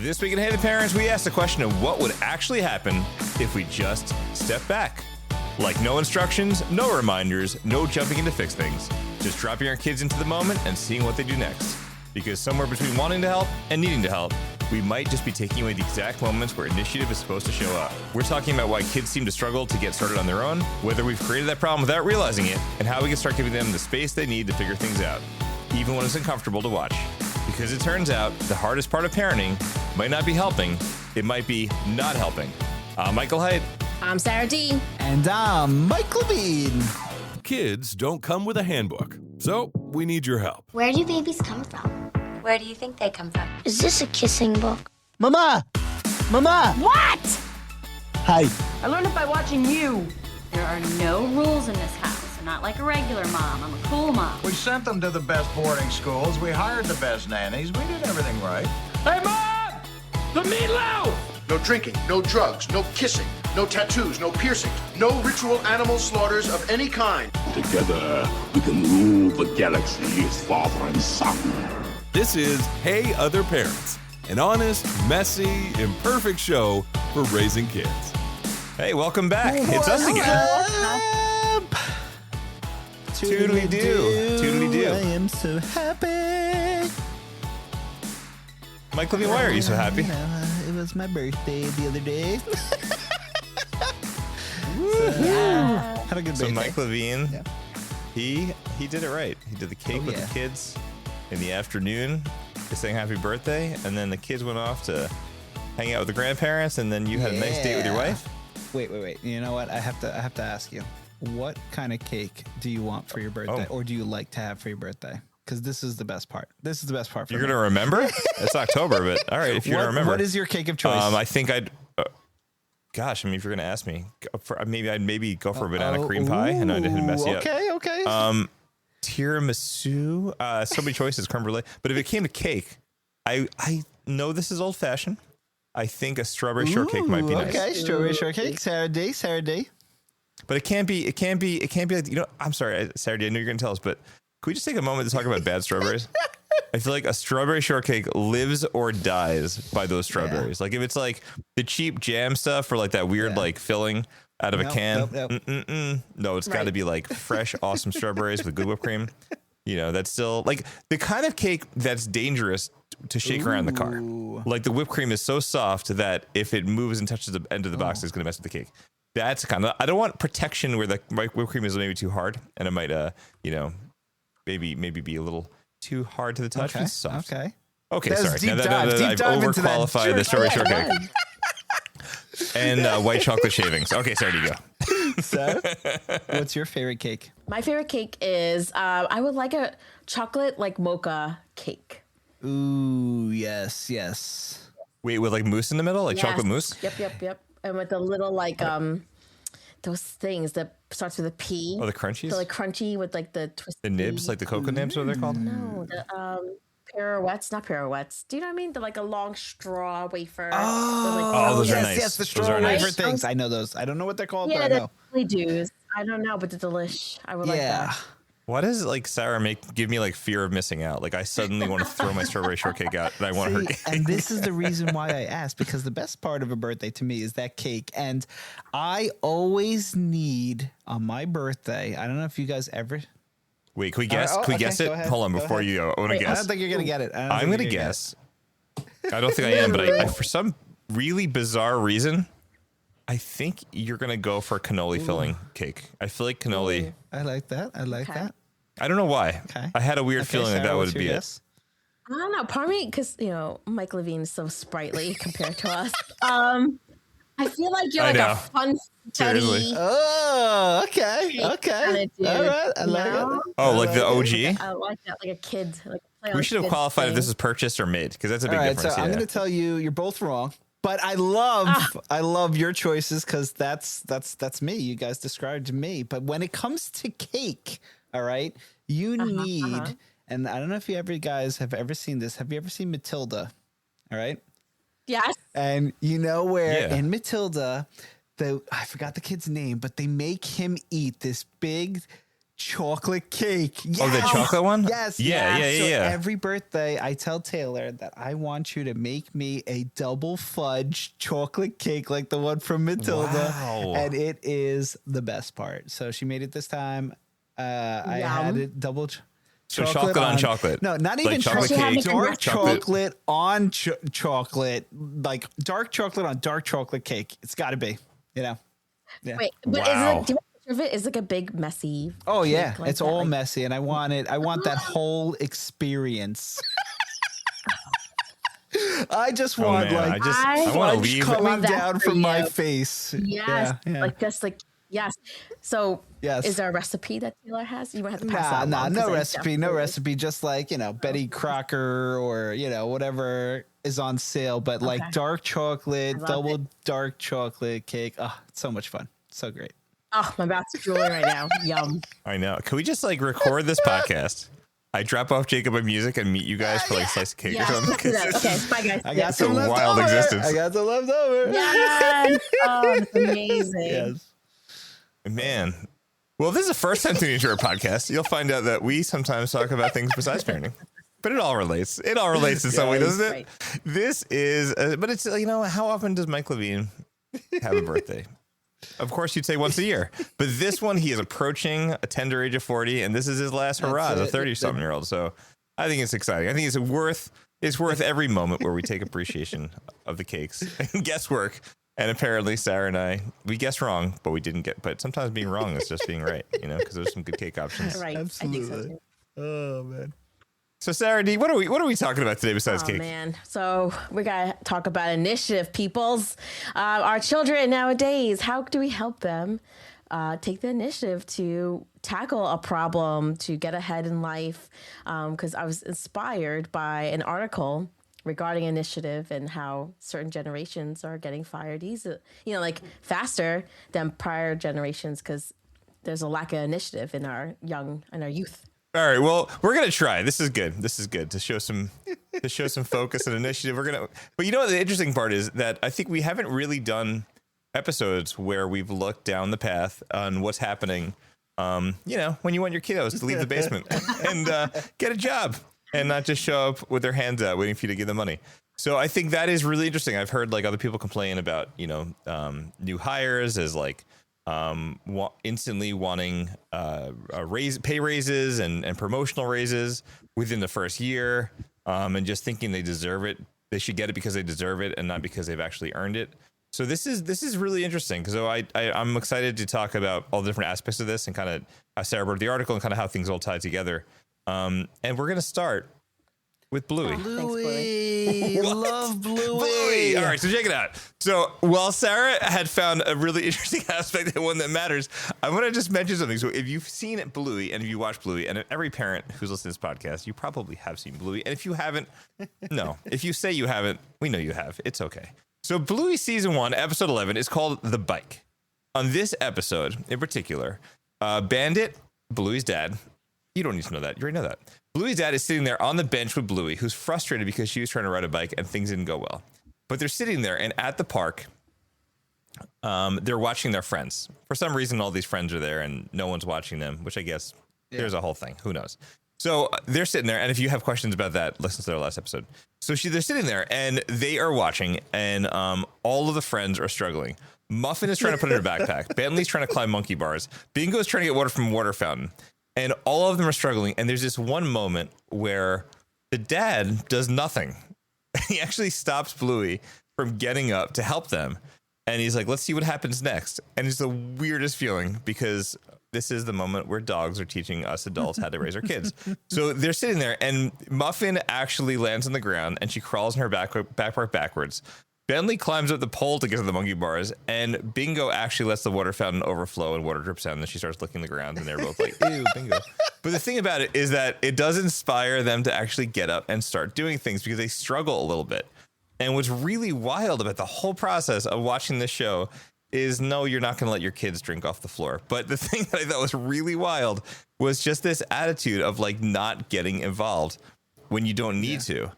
This week in Hey the Parents, we asked the question of what would actually happen if we just step back. Like no instructions, no reminders, no jumping in to fix things. Just dropping our kids into the moment and seeing what they do next. Because somewhere between wanting to help and needing to help, we might just be taking away the exact moments where initiative is supposed to show up. We're talking about why kids seem to struggle to get started on their own, whether we've created that problem without realizing it, and how we can start giving them the space they need to figure things out, even when it's uncomfortable to watch. Because it turns out the hardest part of parenting might not be helping, it might be not helping. I'm Michael Heit. I'm Sarah D. And I'm Mike Levine. Kids don't come with a handbook, so we need your help. Where do babies come from? Where do you think they come from? Is this a kissing book? Mama! Mama! What? Hi. I learned it by watching you. There are no rules in this house. I'm not like a regular mom. I'm a cool mom. We sent them to the best boarding schools. We hired the best nannies. We did everything right. Hey, Mom! The meatloaf! No drinking, no drugs, no kissing, no tattoos, no piercings, no ritual animal slaughters of any kind. Together, we can rule the galaxy as father and son. This is Hey Other Parents, an honest, messy, imperfect show for raising kids. Hey, welcome back. It's us again. Toodly-doo. Toodly-doo. I am so happy. Mike Levine, why are you so happy? It was my birthday the other day. Had a good birthday. So Mike Levine, Yeah. he did it right. He did the cake with yeah. the kids in the afternoon. They sang happy birthday, and then the kids went off to hang out with the grandparents, and then you had a nice date with your Yeah. wife. Wait. You know what? I have to ask you. What kind of cake do you want for your birthday, or do you like to have for your birthday? Because this is the best part. This is the best part for You're me. gonna remember? It's October, but all right, if you're gonna remember. What is your cake of choice? I think I'd. Gosh, I mean, if you're gonna ask me, I'd go for a banana cream pie. I know I didn't mess you up. Okay. Tiramisu. So many choices, creme brulee. But if it came to cake, I know this is old fashioned. I think a strawberry shortcake might be nice. Okay, strawberry shortcake. Sarah D. But it can't be like, I'm sorry, Sarah D, I know you're gonna tell us, but can we just take a moment to talk about bad strawberries? I feel like a strawberry shortcake lives or dies by those strawberries. Yeah. Like if it's like the cheap jam stuff or like that weird like filling out of a can. No, it's got to be like fresh, awesome strawberries with good whipped cream. You know, that's still like the kind of cake that's dangerous to shake around the car. Like the whipped cream is so soft that if it moves and touches the end of the box, it's going to mess with the cake. That's kind of, I don't want protection where the whipped cream is maybe too hard and it might, maybe be a little too hard to the touch. Okay. Soft. Okay. Sorry. Deep Now dive I've into that. overqualified the strawberry shortcake. And white chocolate shavings. Okay, sorry to go. So, what's your favorite cake? My favorite cake is I would like a chocolate like mocha cake. Ooh, yes. Wait, with like mousse in the middle, like chocolate mousse? Yep. And with the little like those things that starts with a P. Oh, the crunchies? So like crunchy with like the twisted. The nibs, like the cocoa nibs, what are they called? No, the pirouettes, not pirouettes. Do you know what I mean? The like a long straw wafer. Those are nice. Yes, the straw Those are wafer nice. things. I know those. I don't know what they're called, Yeah, but I know. the do's. I don't know, but the delish. I would like that. Why does like Sarah give me like fear of missing out? Like I suddenly want to throw my strawberry shortcake out and I want her. And this is the reason why I asked, because the best part of a birthday to me is that cake. And I always need on my birthday, I don't know if you guys ever. Wait, can we guess? Can we guess it? Hold on, before you go. I want to guess. I don't think you're going to get it. I'm going to guess. I don't think I am, but I for some really bizarre reason, I think you're going to go for cannoli filling cake. I feel like cannoli. I like that. That. I don't know why. Okay. I had a weird feeling Sarah, that what's would be your it. guess? I don't know. Part of me, because Mike Levine is so sprightly compared to us. I feel like you're like a fun, Seriously. Oh, okay. All right. I like it. Oh, like the OG? I like that, like a kid. Like We should have qualified if this is purchased or made, because that's a big difference. So I'm going to tell you, you're both wrong. But I love your choices because that's me. You guys described me. But when it comes to cake, all right, you need, and I don't know if you guys have ever seen this. Have you ever seen Matilda? All right. Yes. And you know where in Matilda, I forgot the kid's name, but they make him eat this big chocolate cake. Yes. Oh, the chocolate one? Yes. Yeah. So Yeah. every birthday, I tell Taylor that I want you to make me a double fudge chocolate cake like the one from Matilda. Wow. And it is the best part. So she made it this time. I had it double. So chocolate on chocolate. No, not Like even chocolate chocolate. cake, Dark chocolate. chocolate on chocolate. Like dark chocolate on dark chocolate cake. It's got to be, you know. Yeah. Wait, but Wow. is it? Do you have a picture of it? Is like a big messy? Oh yeah, cake like it's that, all like- messy, and I want it. I want that whole experience. I just want man, like I wanna fudge leave- coming Love that down for from my you. face. Yes, Yeah. like just like yes. So Yes. is there a recipe that Taylor has? You might have to pass that Nah, along, no 'cause I recipe, no definitely- recipe. Just like, you know, Betty Crocker or, you know, whatever is on sale. But like Okay. dark chocolate, I love double it. dark chocolate cake. Oh, it's so much fun. So great. Oh, my mouth's drooling right now. Yum. I know. Can we just like record this podcast? I drop off Jacob and music and meet you guys for like a slice of cake Yeah, or something. let's do that. Okay, bye guys. I got It's a some left wild over. existence. I got some left over. Yes. Oh, it's amazing. Yes. Man. Well, if this is the first time tuning into our podcast, you'll find out that we sometimes talk about things besides parenting. But it all relates. It all relates in some way, doesn't it? Right. This is, but it's, you know, how often does Mike Levine have a birthday? Of course, you'd say once a year. But this one, he is approaching a tender age of 40, and this is his last hurrah as a 30-something-year-old. So I think it's exciting. I think it's worth every moment where we take appreciation of the cakes and guesswork. And apparently, Sarah and I, we guessed wrong, but we didn't get. But sometimes being wrong is just being right, you know, because there's some good cake options. Right. I think so Absolutely. too. Oh man. So, Sarah D, what are we talking about today besides Oh cake? man. So we gotta talk about initiative, peoples. Our children nowadays, how do we help them take the initiative to tackle a problem, to get ahead in life? Because I was inspired by an article regarding initiative and how certain generations are getting fired easy, like faster than prior generations, because there's a lack of initiative in our youth. All right. Well, we're gonna try. This is good. This is good to show some focus and initiative. But you know what the interesting part is that I think we haven't really done episodes where we've looked down the path on what's happening. When you want your kiddos to leave the basement and get a job and not just show up with their hands out waiting for you to give them money. So I think that is really interesting. I've heard like other people complain about new hires as like instantly wanting pay raises and promotional raises within the first year, and just thinking they deserve it. They should get it because they deserve it and not because they've actually earned it. So this is really interesting because I'm excited to talk about all the different aspects of this and kind of how Sarah wrote the article and kind of how things all tie together. And we're gonna start with Bluey. Bluey. Love Bluey. Bluey. All right, so check it out. So while Sarah had found a really interesting aspect and one that matters, I want to just mention something. So if you've seen Bluey and if you watch Bluey, and every parent who's listening to this podcast, you probably have seen Bluey. And if you haven't, no. If you say you haven't, we know you have. It's okay. So Bluey season 1, episode 11 is called The Bike. On this episode in particular, Bandit, Bluey's dad, you don't need to know that. You already know that. Bluey's dad is sitting there on the bench with Bluey, who's frustrated because she was trying to ride a bike and things didn't go well. But they're sitting there, and at the park, they're watching their friends. For some reason, all these friends are there, and no one's watching them, which I guess there's a whole thing. Who knows? So they're sitting there, and if you have questions about that, listen to their last episode. So they're sitting there, and they are watching, and all of the friends are struggling. Muffin is trying to put in her backpack. Bentley's trying to climb monkey bars. Bingo's trying to get water from a water fountain. And all of them are struggling. And there's this one moment where the dad does nothing. He actually stops Bluey from getting up to help them. And he's like, let's see what happens next. And it's the weirdest feeling because this is the moment where dogs are teaching us adults how to raise our kids. So they're sitting there and Muffin actually lands on the ground and she crawls in her backpack backwards. Bentley climbs up the pole to get to the monkey bars, and Bingo actually lets the water fountain overflow and water drips down, and then she starts licking the ground, and they're both like, ew, Bingo. But the thing about it is that it does inspire them to actually get up and start doing things because they struggle a little bit. And what's really wild about the whole process of watching this show is, no, you're not going to let your kids drink off the floor. But the thing that I thought was really wild was just this attitude of like not getting involved when you don't need to.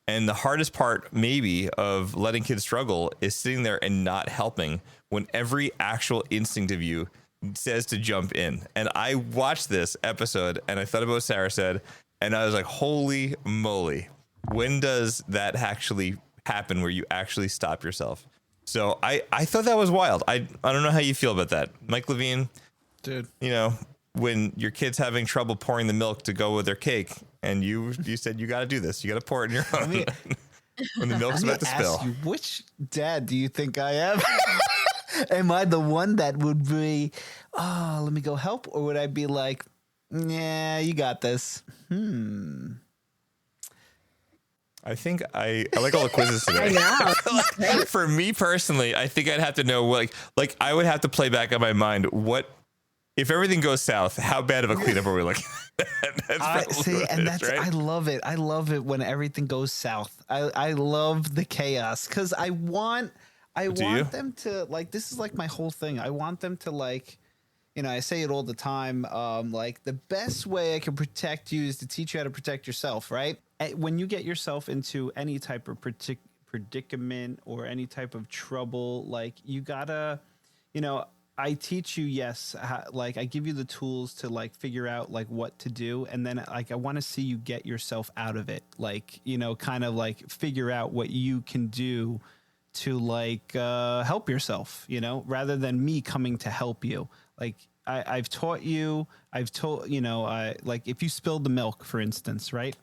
And the hardest part, maybe, of letting kids struggle is sitting there and not helping when every actual instinct of you says to jump in. And I watched this episode and I thought about what Sarah said, and I was like, holy moly, when does that actually happen where you actually stop yourself? So I thought that was wild. I don't know how you feel about that, Mike Levine. Dude, you know, when your kid's having trouble pouring the milk to go with their cake, and you said you got to do this, you got to pour it in your own. When the milk's about to spill. You, which dad do you think I am? Am I the one that would be, oh, let me go help? Or would I be like, yeah, you got this? I think I like all the quizzes today. I know. For me personally, I think I'd have to know, like I would have to play back in my mind, what, if everything goes south, how bad of a cleanup are we looking at? I love it. I love it when everything goes south. I love the chaos because I want them to, like, this is like my whole thing. I want them to, like, you know, I say it all the time. Like, the best way I can protect you is to teach you how to protect yourself, right? When you get yourself into any type of predicament or any type of trouble, like, you gotta, you know, I teach you, yes, like, I give you the tools to, like, figure out, like, what to do. And then, like, I want to see you get yourself out of it. Like, you know, kind of like figure out what you can do to, like, help yourself, you know, rather than me coming to help you. Like, I've taught you, you know, like, if you spilled the milk, for instance, right?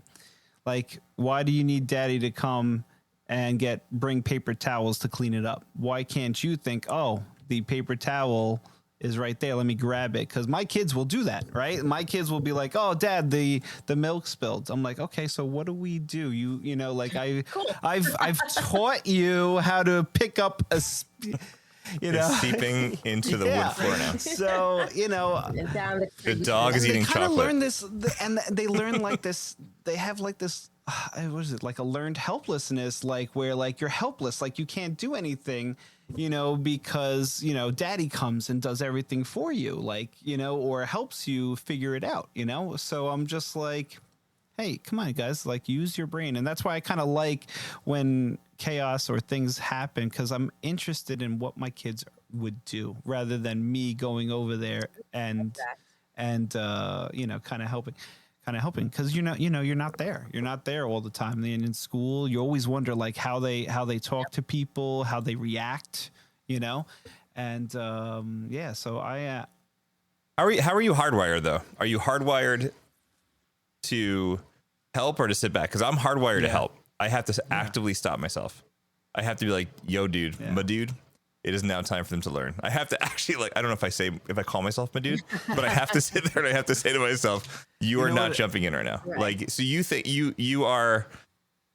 Like, why do you need daddy to come and bring paper towels to clean it up? Why can't you think, oh, the paper towel is right there, let me grab it? Because my kids will do that, right? My kids will be like, oh, dad, the milk spilled. I'm like, okay, so what do we do? You know, like, I've taught you how to pick up you know, it's seeping into the wood floor now. So, you know, the dog is eating chocolate. Learn this, and they learn like this. They have like this. What is it? Like a learned helplessness, like where, like, you're helpless, like you can't do anything, you know, because, you know, daddy comes and does everything for you, like, you know, or helps you figure it out, you know. So I'm just like, hey, come on, guys, like, use your brain. And that's why I kind of like when chaos or things happen, because I'm interested in what my kids would do rather than me going over there and you know, kind of helping, because you're not there all the time. And in school, you always wonder, like, how they talk to people, how they react, you know. And yeah, so I how are you hardwired, though? Are you hardwired to help or to sit back? Because I'm hardwired to help. I have to actively stop myself. I have to be like, yo, dude, my dude, it is now time for them to learn. I have to actually, like, I don't know if I call myself my dude, but I have to sit there and I have to say to myself, you are not jumping in right now. Right. Like, so you think you are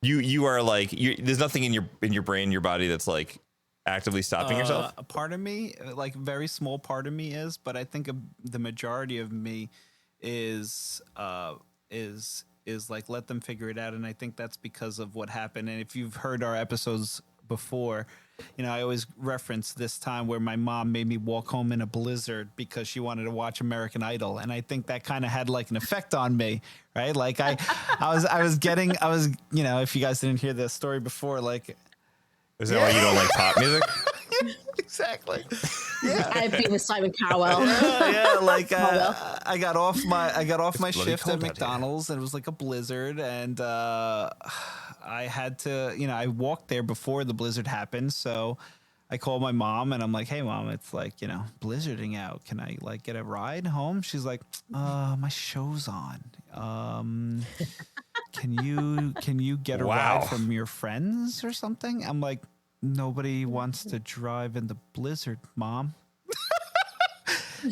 like, there's nothing in your brain, your body that's like actively stopping yourself? A part of me, like, very small part of me is, but I think the majority of me is like, let them figure it out. And I think that's because of what happened. And if you've heard our episodes before, you know, I always reference this time where my mom made me walk home in a blizzard because she wanted to watch American Idol. And I think that kind of had, like, an effect on me, right? Like, I was, you know, if you guys didn't hear the story before, like, is that why you don't like pop music? Exactly. Yeah, I'd be with Simon Cowell. Yeah, like, I got off my shift at McDonald's, and it was like a blizzard, and I had to, you know, I walked there before the blizzard happened, so I called my mom, and I'm like, hey, Mom, it's like, you know, blizzarding out. Can I, like, get a ride home? She's like, my show's on. Can you get a ride from your friends or something? I'm like, nobody wants to drive in the blizzard, Mom.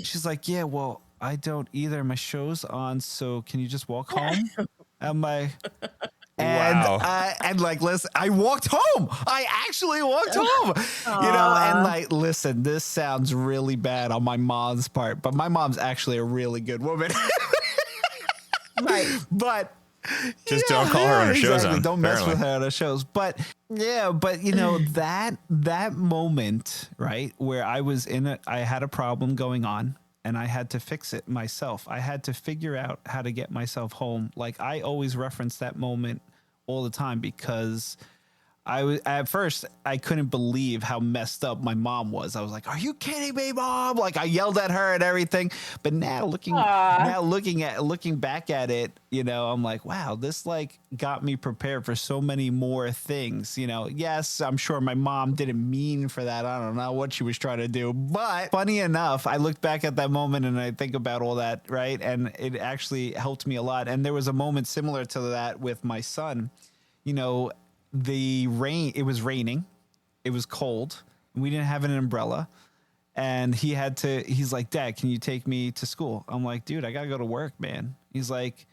She's like, yeah, well, I don't either. My show's on, so can you just walk home? I'm like, and like, listen, I walked home. I actually walked home. You know, and like, listen, this sounds really bad on my mom's part, but my mom's actually a really good woman. Right. But just don't call her on her shows on. Don't mess with her on her shows. But yeah, but you know, that moment, right, where I was I had a problem going on and I had to fix it myself. I had to figure out how to get myself home. Like, I always reference that moment all the time because at first I couldn't believe how messed up my mom was. I was like, "Are you kidding me, Mom?" Like I yelled at her and everything. But now looking back at it, you know, I'm like, wow, this like got me prepared for so many more things. You know, yes, I'm sure my mom didn't mean for that. I don't know what she was trying to do, but funny enough, I look back at that moment and I think about all that, right? And it actually helped me a lot. And there was a moment similar to that with my son. You know, it was raining, it was cold, we didn't have an umbrella, and he's like, "Dad, can you take me to school?" I'm like, "Dude, I gotta go to work, man." He's like,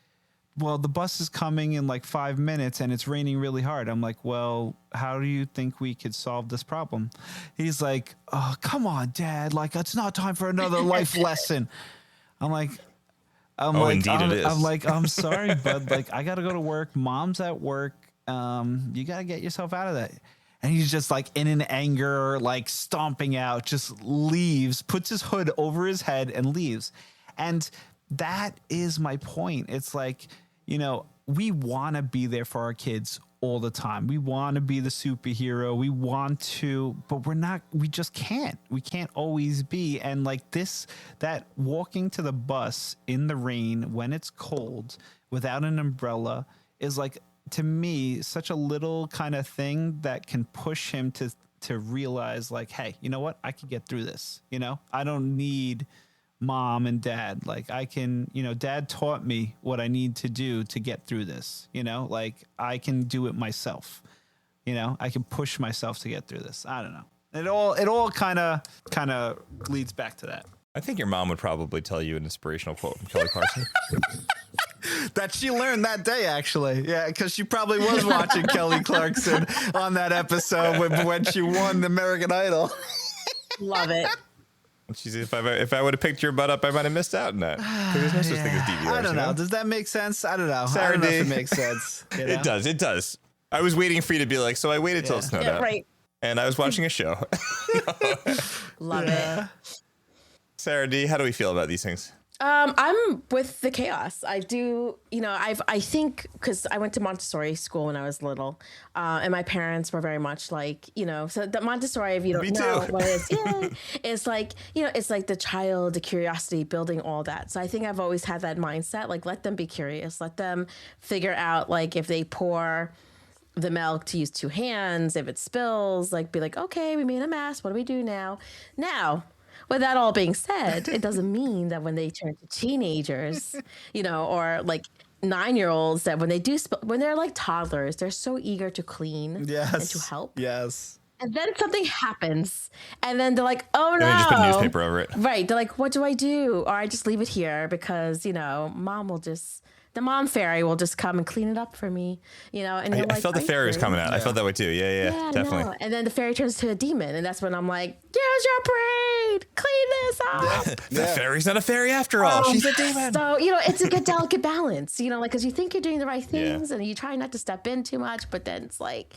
"Well, the bus is coming in like 5 minutes and it's raining really hard." I'm like, "Well, how do you think we could solve this problem?" He's like, "Oh, come on, Dad, like it's not time for another life lesson." Indeed it is. I'm like, "I'm sorry, bud, like I gotta go to work, Mom's at work. You got to get yourself out of that." And he's just like in an anger, like stomping out, just leaves, puts his hood over his head and leaves. And that is my point. It's like, you know, we want to be there for our kids all the time. We want to be the superhero. We want to, but we just can't. We can't always be. And like that walking to the bus in the rain when it's cold without an umbrella is like, to me, such a little kind of thing that can push him to realize like, hey, you know what? I can get through this. You know, I don't need Mom and Dad. Like I can, you know, Dad taught me what I need to do to get through this. You know, like I can do it myself. You know, I can push myself to get through this. I don't know. It all kind of leads back to that. I think your mom would probably tell you an inspirational quote from Kelly Clarkson. That she learned that day, actually. Yeah, because she probably was watching Kelly Clarkson on that episode when she won the American Idol. Love it. She said, if I would have picked your butt up, I might have missed out on that. There's no such thing as DVRs. I don't know. Does that make sense? I don't know. I don't know if it makes sense. You know? It does. I was waiting for you to be like, so I waited till it snowed out. Right. And I was watching a show. Love it. Sarah D., how do we feel about these things? I'm with the chaos. I do, you know, I think because I went to Montessori school when I was little, and my parents were very much like, you know, so the Montessori, if you don't know what it is, it's like, you know, it's like the child, the curiosity, building all that. So I think I've always had that mindset, like, let them be curious, let them figure out, like, if they pour the milk to use two hands, if it spills, like, be like, okay, we made a mess. What do we do now? With that all being said, it doesn't mean that when they turn to teenagers, you know, or like 9-year-olds, that when they do, when they're like toddlers, they're so eager to clean and to help. Yes. And then something happens, and then they're like, "Oh no!" And they just put a newspaper over it. Right? They're like, "What do I do?" Or I just leave it here because, you know, the mom fairy will just come and clean it up for me, you know. And I felt the fairy was coming out. I felt that way too. Yeah, definitely. And then the fairy turns to a demon, and that's when I'm like, "Here's your braid, clean this up." The fairy's not a fairy after all. She's a demon. So, you know, it's a good delicate balance, you know, like, because you think you're doing the right things, and you try not to step in too much, but then it's like,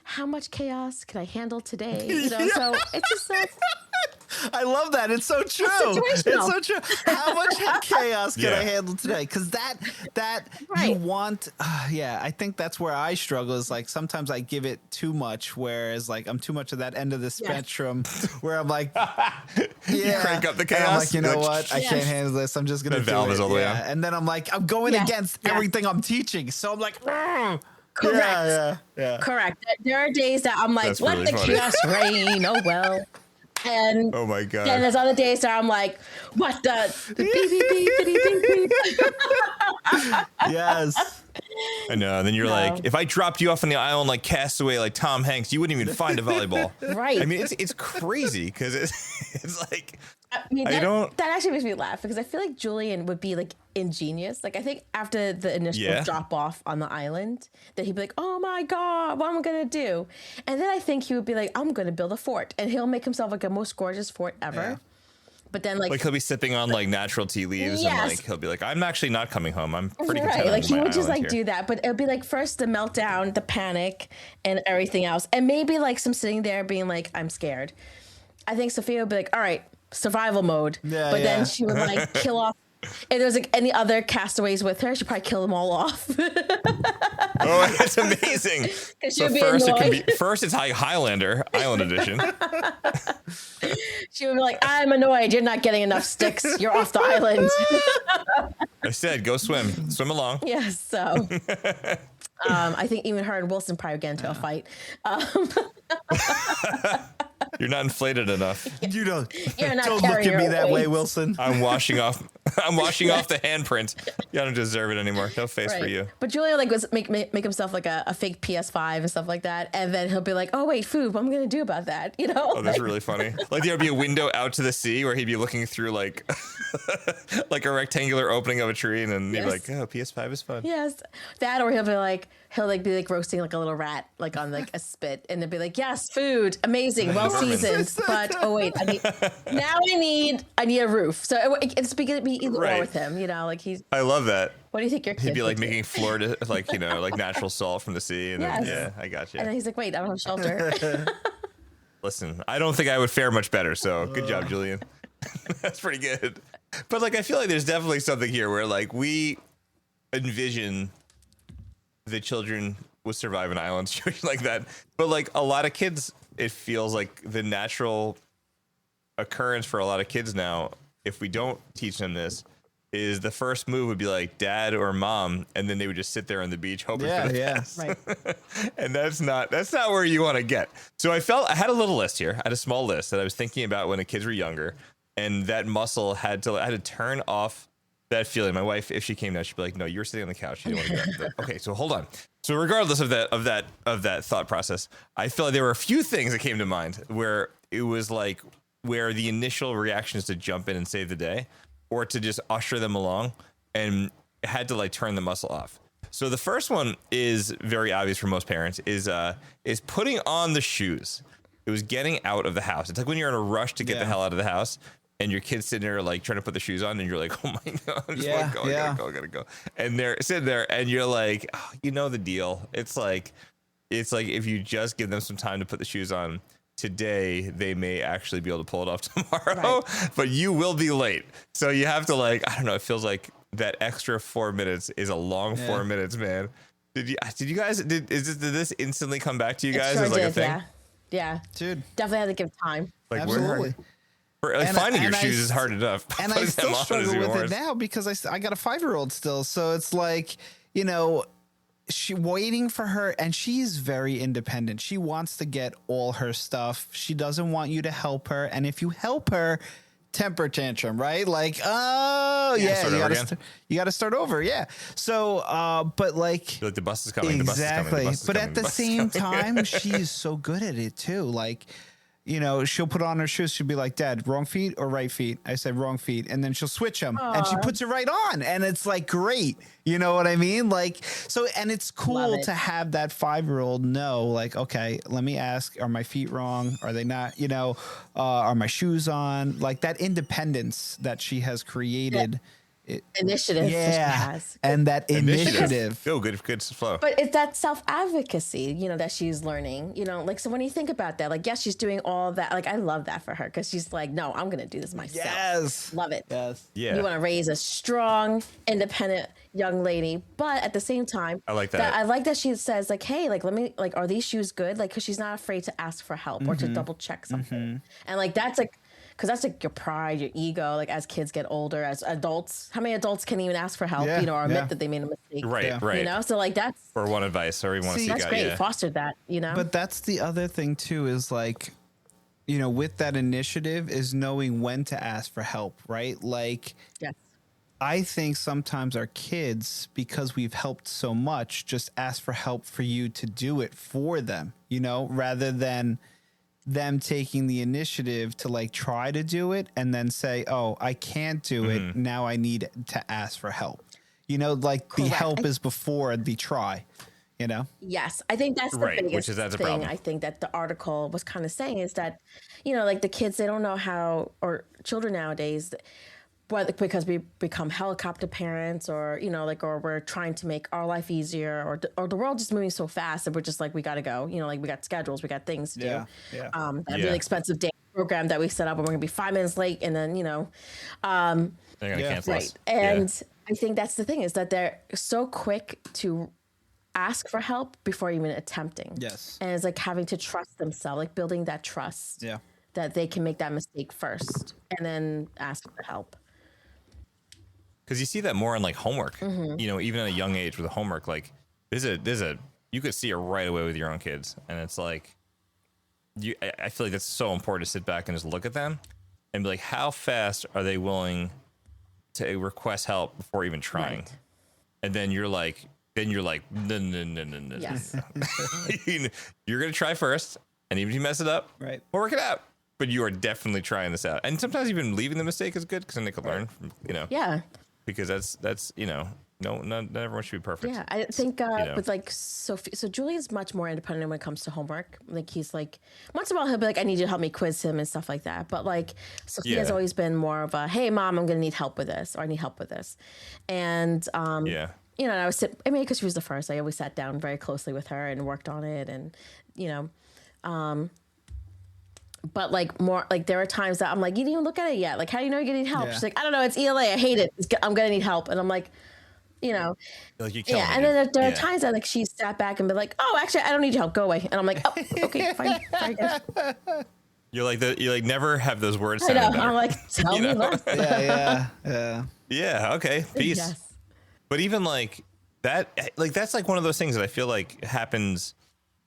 how much chaos can I handle today? You know, so it's just so. I love that. It's so true. It's so true. How much chaos can I handle today? Because that you want, I think that's where I struggle, is like sometimes I give it too much, whereas like I'm too much of that end of the spectrum where I'm like, you crank up the chaos. I'm like, you know what? I can't handle this. I'm just going to do valve it. Is all the way up. And then I'm like, I'm going against everything I'm teaching. So I'm like, correct. Yeah. Correct. There are days that I'm like, let the chaos reign. Oh, well. And oh my god! And there's other days where I'm like, "What the beep, beep, beep, beep." Yes, I know. And then you're like, if I dropped you off on the island like Castaway, like Tom Hanks, you wouldn't even find a volleyball. Right? I mean, it's crazy because it's like. I mean, that actually makes me laugh because I feel like Julian would be like ingenious. Like I think after the initial drop off on the island, that he'd be like, "Oh my god, what am I gonna do?" And then I think he would be like, "I'm gonna build a fort," and he'll make himself like the most gorgeous fort ever. Yeah. But then like he'll be sipping on like natural tea leaves and like he'll be like, "I'm actually not coming home. I'm pretty content." Like he would just like do that, but it'll be like first the meltdown, the panic, and everything else, and maybe like some sitting there being like, "I'm scared." I think Sophia would be like, "All right, survival mode," but then she would like kill off if there's like any other castaways with her, she'd probably kill them all off. Oh, that's amazing. So be first, annoyed. first it's Highlander Island Edition. She would be like, I'm annoyed. You're not getting enough sticks. You're off the island. I said, go swim. Swim along. Yes. So I think even her and Wilson probably get into a fight. You're not inflated enough. You don't. You're not Don't look carrying at me your that way, weight. Wilson. I'm washing off the handprint. You don't deserve it anymore. No face for you. But Julian like was make himself like a fake PS5 and stuff like that, and then he'll be like, "Oh wait, food. What am I gonna do about that?" You know? Oh, that's really funny. Like there'd be a window out to the sea where he'd be looking through like like a rectangular opening of a tree, and then he'd be like, "Oh, PS5 is fun." Yes, that, or he'll be like roasting like a little rat like on like a spit, and they'd be like, "Yes, food, amazing, well seasoned." But oh wait, I need a roof. So it's gonna be either or with him, you know. Like I love that. What do you think your kid He'd be like would do? making Florida, like like natural salt from the sea, and then Yes. I got you. And then he's like, "Wait, I don't have shelter." Listen, I don't think I would fare much better. So good job, Julian. That's pretty good. But like, I feel like there's definitely something here where like we envision the children would survive an island situation like that. But like a lot of kids, it feels like the natural occurrence for a lot of kids now, if we don't teach them this, is the first move would be like dad or mom, and then they would just sit there on the beach hoping for the best. Right. And that's not where you want to get. So I had a little list here. I had a small list that I was thinking about when the kids were younger, and that muscle I had to turn off that feeling. My wife, if she came down, she'd be like, "No, you were sitting on the couch. You didn't want to go." Okay, so hold on. So regardless of that thought process, I feel like there were a few things that came to mind where it was like where the initial reaction is to jump in and save the day, or to just usher them along, and had to like turn the muscle off. So the first one is very obvious for most parents is putting on the shoes. It was getting out of the house. It's like when you're in a rush to get the hell out of the house, and your kid's sitting there like trying to put the shoes on, and you're like, "Oh my god, I just want to go, I gotta go." And they're sitting there, and you're like, "Oh, you know the deal." It's like if you just give them some time to put the shoes on today, they may actually be able to pull it off tomorrow, but you will be late. So you have to like, I don't know. It feels like that extra 4 minutes is a long 4 minutes, man. Did you guys did this instantly come back to you guys as like a thing? Yeah, dude, definitely had to give time. Like absolutely. Finding your shoes is hard enough. And I still struggle with it now because I got a 5-year-old still. So it's like, you know, she waiting for her, and she's very independent. She wants to get all her stuff. She doesn't want you to help her. And if you help her, temper tantrum, right? Like, oh yeah, you got to start over. Yeah. So, but like the bus is coming. Exactly. The bus is coming. But at the same time, she's so good at it too. Like, you know, she'll put on her shoes. She'll be like, "Dad, wrong feet or right feet?" I said, "Wrong feet." And then she'll switch them and she puts it right on. And it's like, great. You know what I mean? Like, so, and it's cool to have that 5-year-old know, like, okay, let me ask, are my feet wrong? Are they not, you know, are my shoes on? Like that independence that she has created. Initiative that she has. And that initiative. Oh, good flow. But it's that self-advocacy, you know, that she's learning, you know, like, so when you think about that, like, yes, she's doing all that. Like, I love that for her because she's like, no, I'm going to do this myself. Yes. Love it. Yes. Yeah. You want to raise a strong, independent young lady. But at the same time, I like that. I like that she says like, hey, like, let me, like, are these shoes good? Like, because she's not afraid to ask for help or to double check something. And like, that's like, because that's like your pride, your ego, like as kids get older, as adults, how many adults can even ask for help, you know, or admit that they made a mistake? Right. You know, so like that's. Or one advice, or you want to seek out. That's great. Fostered that, you know? But that's the other thing too, is like, you know, with that initiative is knowing when to ask for help, right? Like, yes. I think sometimes our kids, because we've helped so much, just ask for help for you to do it for them, you know, rather than them taking the initiative to like try to do it and then say, "Oh, I can't do it. Now I need to ask for help." You know, like the help is before the try, you know? Yes. I think that's the biggest that's a thing problem. I think that the article was kind of saying is that, you know, like the kids, they don't know how, or children nowadays, whether because we become helicopter parents or, you know, like, or we're trying to make our life easier or the world is moving so fast that we're just like, we got to go, you know, like we got schedules, we got things to do. Really expensive days program that we set up and we're gonna be 5 minutes late, and then They're gonna cancel right. us. And I think that's the thing, is that they're so quick to ask for help before even attempting. Yes. And it's like having to trust themselves, like building that trust. Yeah. That they can make that mistake first and then ask for help. Because you see that more in like homework, Mm-hmm. Even at a young age with homework, like there's a you could see it right away with your own kids, and it's like I feel like that's so important to sit back and just look at them and be like, how fast are they willing to request help before even trying? Right. And then you're like, no. Yes. You're gonna try first, and even if you mess it up, Right. we'll work it out. But you are definitely trying this out, and sometimes even leaving the mistake is good because then they can learn from, Yeah. because that's not everyone should be perfect. Yeah, I think with like Sophie, so Julian's much more independent when it comes to homework. Like he's like, once in a while he'll be like, I need you to help me quiz him and stuff like that. But like Sophie has always been more of a, hey mom, I'm gonna need help with this, or I need help with this. And and I because she was the first, I always sat down very closely with her and worked on it, and but like more like there are times that I'm like, you didn't even look at it yet. Like, how do you know you're gonna need help? Yeah. She's like, I don't know, it's ELA, I hate it. I'm gonna need help, and I'm like, Like you and then there are times that like she sat back and be like, oh, actually, I don't need your help. Go away. And I'm like, oh, okay, fine, very good. you like never have those words. I know. Better. I'm like, tell me less. Yeah. Okay. Peace. Yes. But even like that, like that's like one of those things that I feel like happens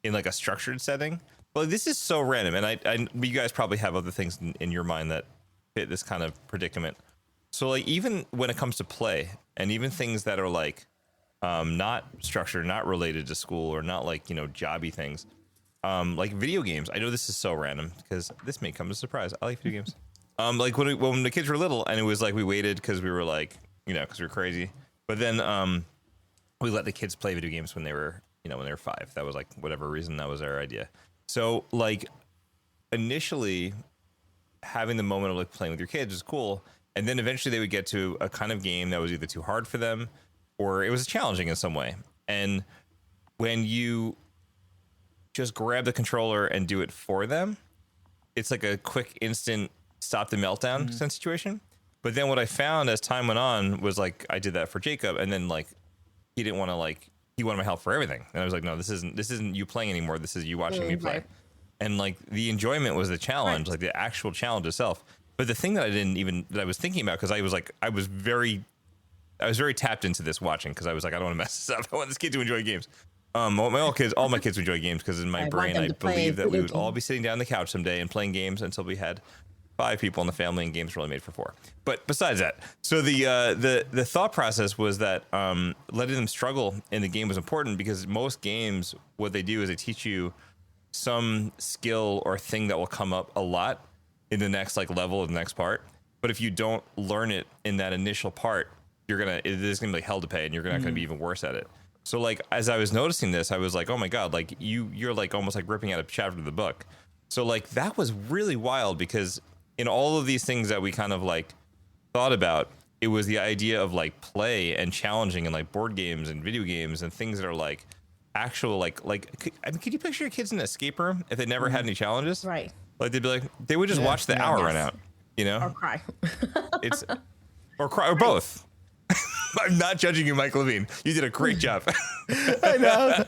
in like a structured setting. But like, this is so random, and you guys probably have other things in your mind that fit this kind of predicament. So like even when it comes to play, and even things that are like not structured, not related to school, or not like jobby things, like video games. I know this is so random because this may come as a surprise. I like video games. Like when the kids were little, and it was like we waited because we were like because we were crazy. But then we let the kids play video games when they were when they were 5. That was like whatever reason, that was our idea. So like initially having the moment of like playing with your kids is cool. And then eventually they would get to a kind of game that was either too hard for them or it was challenging in some way. And when you just grab the controller and do it for them, it's like a quick instant stop the meltdown situation. But then what I found as time went on was like I did that for Jacob, and then like he didn't want to he wanted my help for everything. And I was like, no, this isn't you playing anymore. This is you watching me play. Right. And like the enjoyment was the challenge, like the actual challenge itself. But the thing that I was thinking about, because I was very tapped into this watching, because I was like, I don't want to mess this up. I want this kid to enjoy games. All my kids enjoy games, because in my brain I believe that we would all be sitting down on the couch someday and playing games until we had 5 people in the family, and games were only made for 4. But besides that, so the thought process was that letting them struggle in the game was important, because most games, what they do is they teach you some skill or thing that will come up a lot in the next level of the next part. But if you don't learn it in that initial part, it is gonna be hell to pay, and you're not gonna be even worse at it. So like as I was noticing this, I was like, oh my god, like you're like almost like ripping out a chapter of the book. So like that was really wild, because in all of these things that we kind of like thought about, it was the idea of like play and challenging, and like board games and video games and things that are like actual could you picture your kids in an escape room if they never had any challenges? Right. Like they would just watch the hour run out, Or cry. or cry, or both. I'm not judging you, Mike Levine. You did a great job. I know.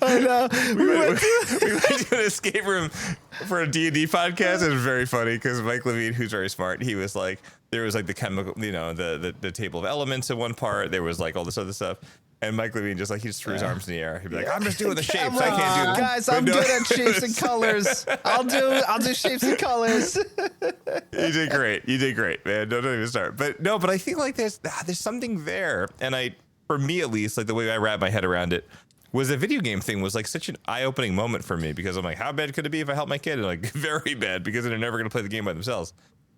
We went to an escape room for a D&D podcast. It was very funny because Mike Levine, who's very smart, he was like, there was like the chemical, the table of elements in one part. There was like all this other stuff. And Mike Levine he just threw his arms in the air. He'd be like, I'm just doing the shapes. I can't do this. Guys, I'm good at shapes and colors. I'll do shapes and colors. You did great, man. Don't even start. But I think like there's something there. And for me at least, like the way I wrap my head around it was the video game thing was like such an eye-opening moment for me, because I'm like, how bad could it be if I help my kid? And like very bad, because they're never going to play the game by themselves.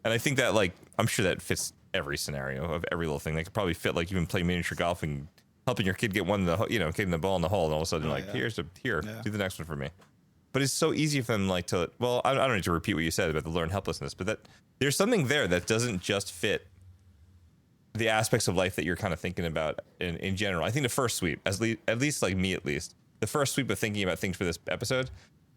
And I think that like, I'm sure that fits every scenario of every little thing. They could probably fit like even play miniature golf and helping your kid get getting the ball in the hole, and all of a sudden do the next one for me. But it's so easy for them I don't need to repeat what you said about the learned helplessness, but that there's something there that doesn't just fit the aspects of life that you're kind of thinking about in general. I think the first sweep, at least like me, the first sweep of thinking about things for this episode,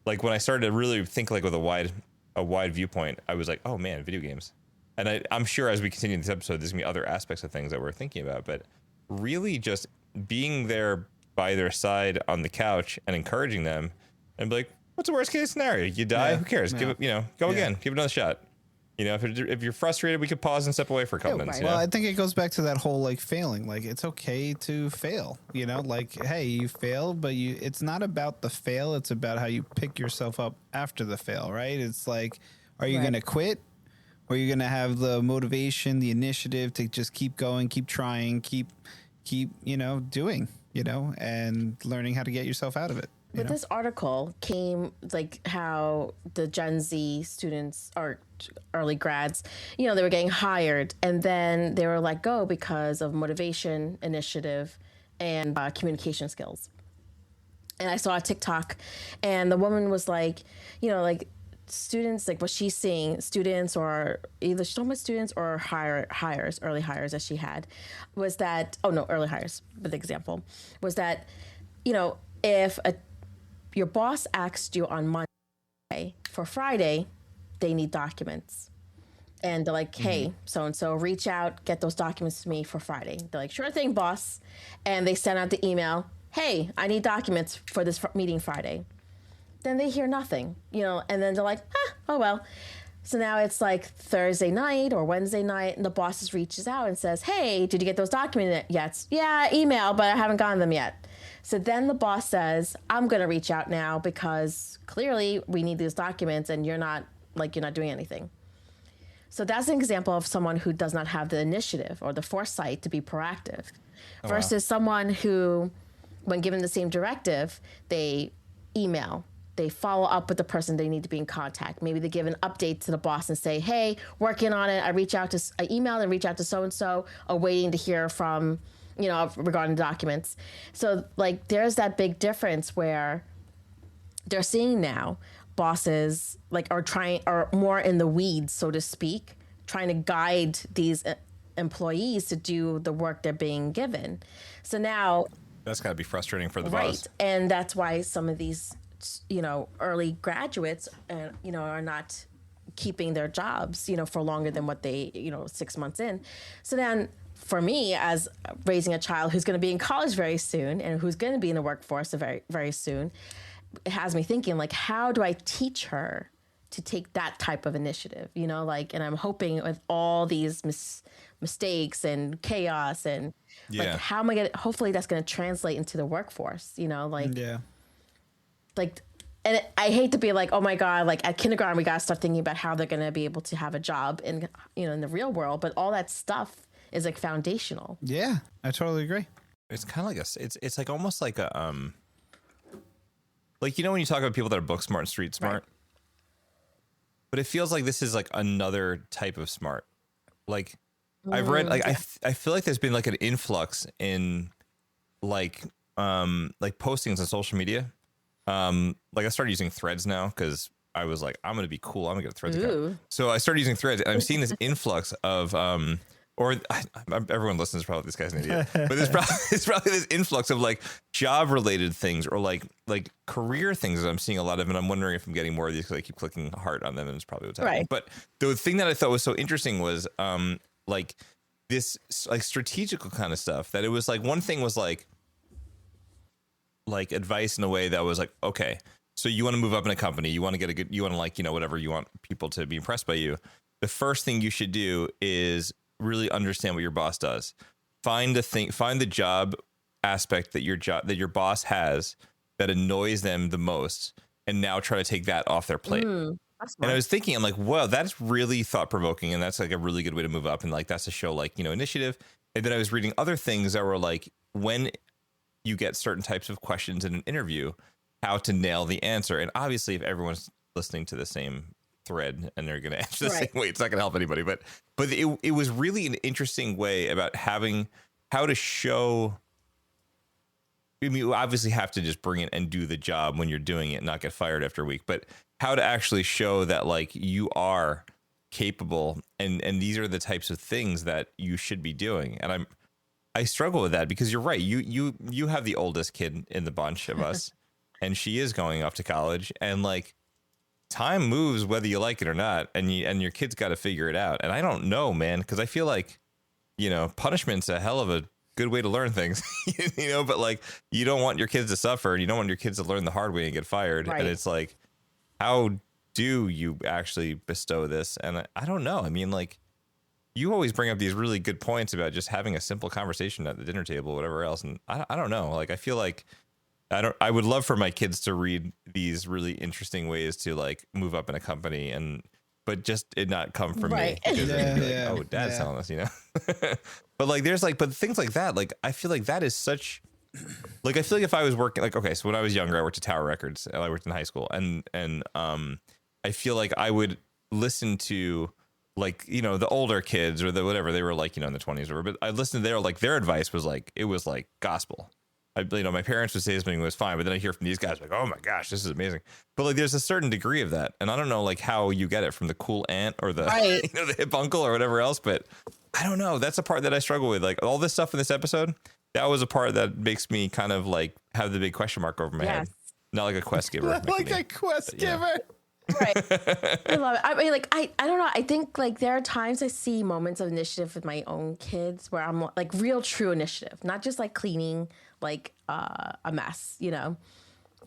like when I started to really think like with a wide a wide viewpoint, I was like, oh man, video games. And I'm sure as we continue this episode, there's gonna be other aspects of things that we're thinking about, but really just being there by their side on the couch and encouraging them and be like, what's the worst case scenario? You die? Who cares? Give it, go again, give it another shot. If you're frustrated, we could pause and step away for a couple minutes. Well, I think it goes back to that whole like failing. Like it's okay to fail. Like hey, you failed, but it's not about the fail. It's about how you pick yourself up after the fail, right? It's like, are you gonna quit, or are you gonna have the motivation, the initiative to just keep going, keep trying, keep doing, and learning how to get yourself out of it. But this article came like how the Gen Z students or early grads, they were getting hired and then they were let go because of motivation, initiative, and communication skills. And I saw a TikTok and the woman was like, students, like what she's seeing, students or either she's talking about students or early hires that she had, was that, early hires, but the example was that, if your boss asked you on Monday for Friday, they need documents. And they're like, hey, so-and-so, reach out, get those documents to me for Friday. They're like, sure thing, boss. And they send out the email, hey, I need documents for this meeting Friday. Then they hear nothing, and then they're like, oh well. So now it's like Thursday night or Wednesday night, and the boss reaches out and says, hey, did you get those documents yet? Yeah, email, but I haven't gotten them yet. So then the boss says, I'm going to reach out now because clearly we need these documents and you're not doing anything. So that's an example of someone who does not have the initiative or the foresight to be proactive versus someone who, when given the same directive, they email, they follow up with the person they need to be in contact. Maybe they give an update to the boss and say, hey, working on it. I emailed and reach out to so-and-so, waiting to hear from, regarding documents. So like there's that big difference where they're seeing now bosses are more in the weeds, so to speak, trying to guide these employees to do the work they're being given. So now that's got to be frustrating for the right. boss. And that's why some of these, early graduates, are not keeping their jobs, for longer than what they, 6 months in. So then for me, as raising a child who's going to be in college very soon and who's going to be in the workforce very, very soon, it has me thinking, like, how do I teach her to take that type of initiative? And I'm hoping with all these mistakes and chaos and like, how am I going to, hopefully that's going to translate into the workforce, and I hate to be like, oh my God, like at kindergarten, we got to start thinking about how they're going to be able to have a job in, in the real world. But all that stuff is like foundational. Yeah, I totally agree. It's kind of like it's like almost like a, like, when you talk about people that are book smart and street smart, right. But it feels like this is like another type of smart. Like I've read, like, I feel like there's been like an influx in like postings on social media. Like I started using Threads now because I was like, I'm going to be cool. I'm going to get a Threads account. So I started using Threads and I'm seeing this influx of, everyone listens probably this guy's an idiot, but there's probably this influx of like job related things or like career things that I'm seeing a lot of. And I'm wondering if I'm getting more of these because I keep clicking heart on them and it's probably what's happening. Right. But the thing that I thought was so interesting was, like this like strategical kind of stuff that it was like, one thing was like advice in a way that was like, okay, so you want to move up in a company, you want to get a good, you want to like, whatever, you want people to be impressed by you. The first thing you should do is really understand what your boss does. Find the job aspect that your boss has that annoys them the most, and now try to take that off their plate. And I was thinking, I'm like, wow, that's really thought provoking, and that's like a really good way to move up. And like that's a show like initiative. And then I was reading other things that were like, when you get certain types of questions in an interview, how to nail the answer. And obviously, if everyone's listening to the same thread and they're going to answer the same way, it's not going to help anybody. But it was really an interesting way about how to show. I mean, you obviously have to just bring it and do the job when you're doing it, not get fired after a week. But how to actually show that like you are capable and these are the types of things that you should be doing. And I struggle with that because you're right. You have the oldest kid in the bunch of us, and she is going off to college, and like time moves whether you like it or not, and your kid's got to figure it out. And I don't know, man, because I feel like, punishment's a hell of a good way to learn things, but like, you don't want your kids to suffer, and you don't want your kids to learn the hard way and get fired. Right. And it's like, how do you actually bestow this? And I don't know. I mean, like, you always bring up these really good points about just having a simple conversation at the dinner table, whatever else. And I don't know. Like, I feel like I would love for my kids to read these really interesting ways to like move up in a company, but just it not come from me. Because oh, Dad's telling us, but like, but things like that, like, I feel like that is such, like, I feel like if I was working, like, okay, so when I was younger, I worked at Tower Records and I worked in high school, and I feel like I would listen to, like, the older kids or the whatever, they were like, in the 20s or whatever, but I listened to their advice was like, it was like gospel. My parents would say something was fine, but then I hear from these guys like, oh my gosh, this is amazing. But like, there's a certain degree of that. And I don't know, like, how you get it from the cool aunt or the, the hip uncle or whatever else, but I don't know. That's a part that I struggle with. Like, all this stuff in this episode, that was a part that makes me kind of like have the big question mark over my head. Not like a quest giver. Not like a quest giver. Right. I love it. I mean, like, I don't know. I think like there are times I see moments of initiative with my own kids where I'm like real true initiative, not just like cleaning like a mess,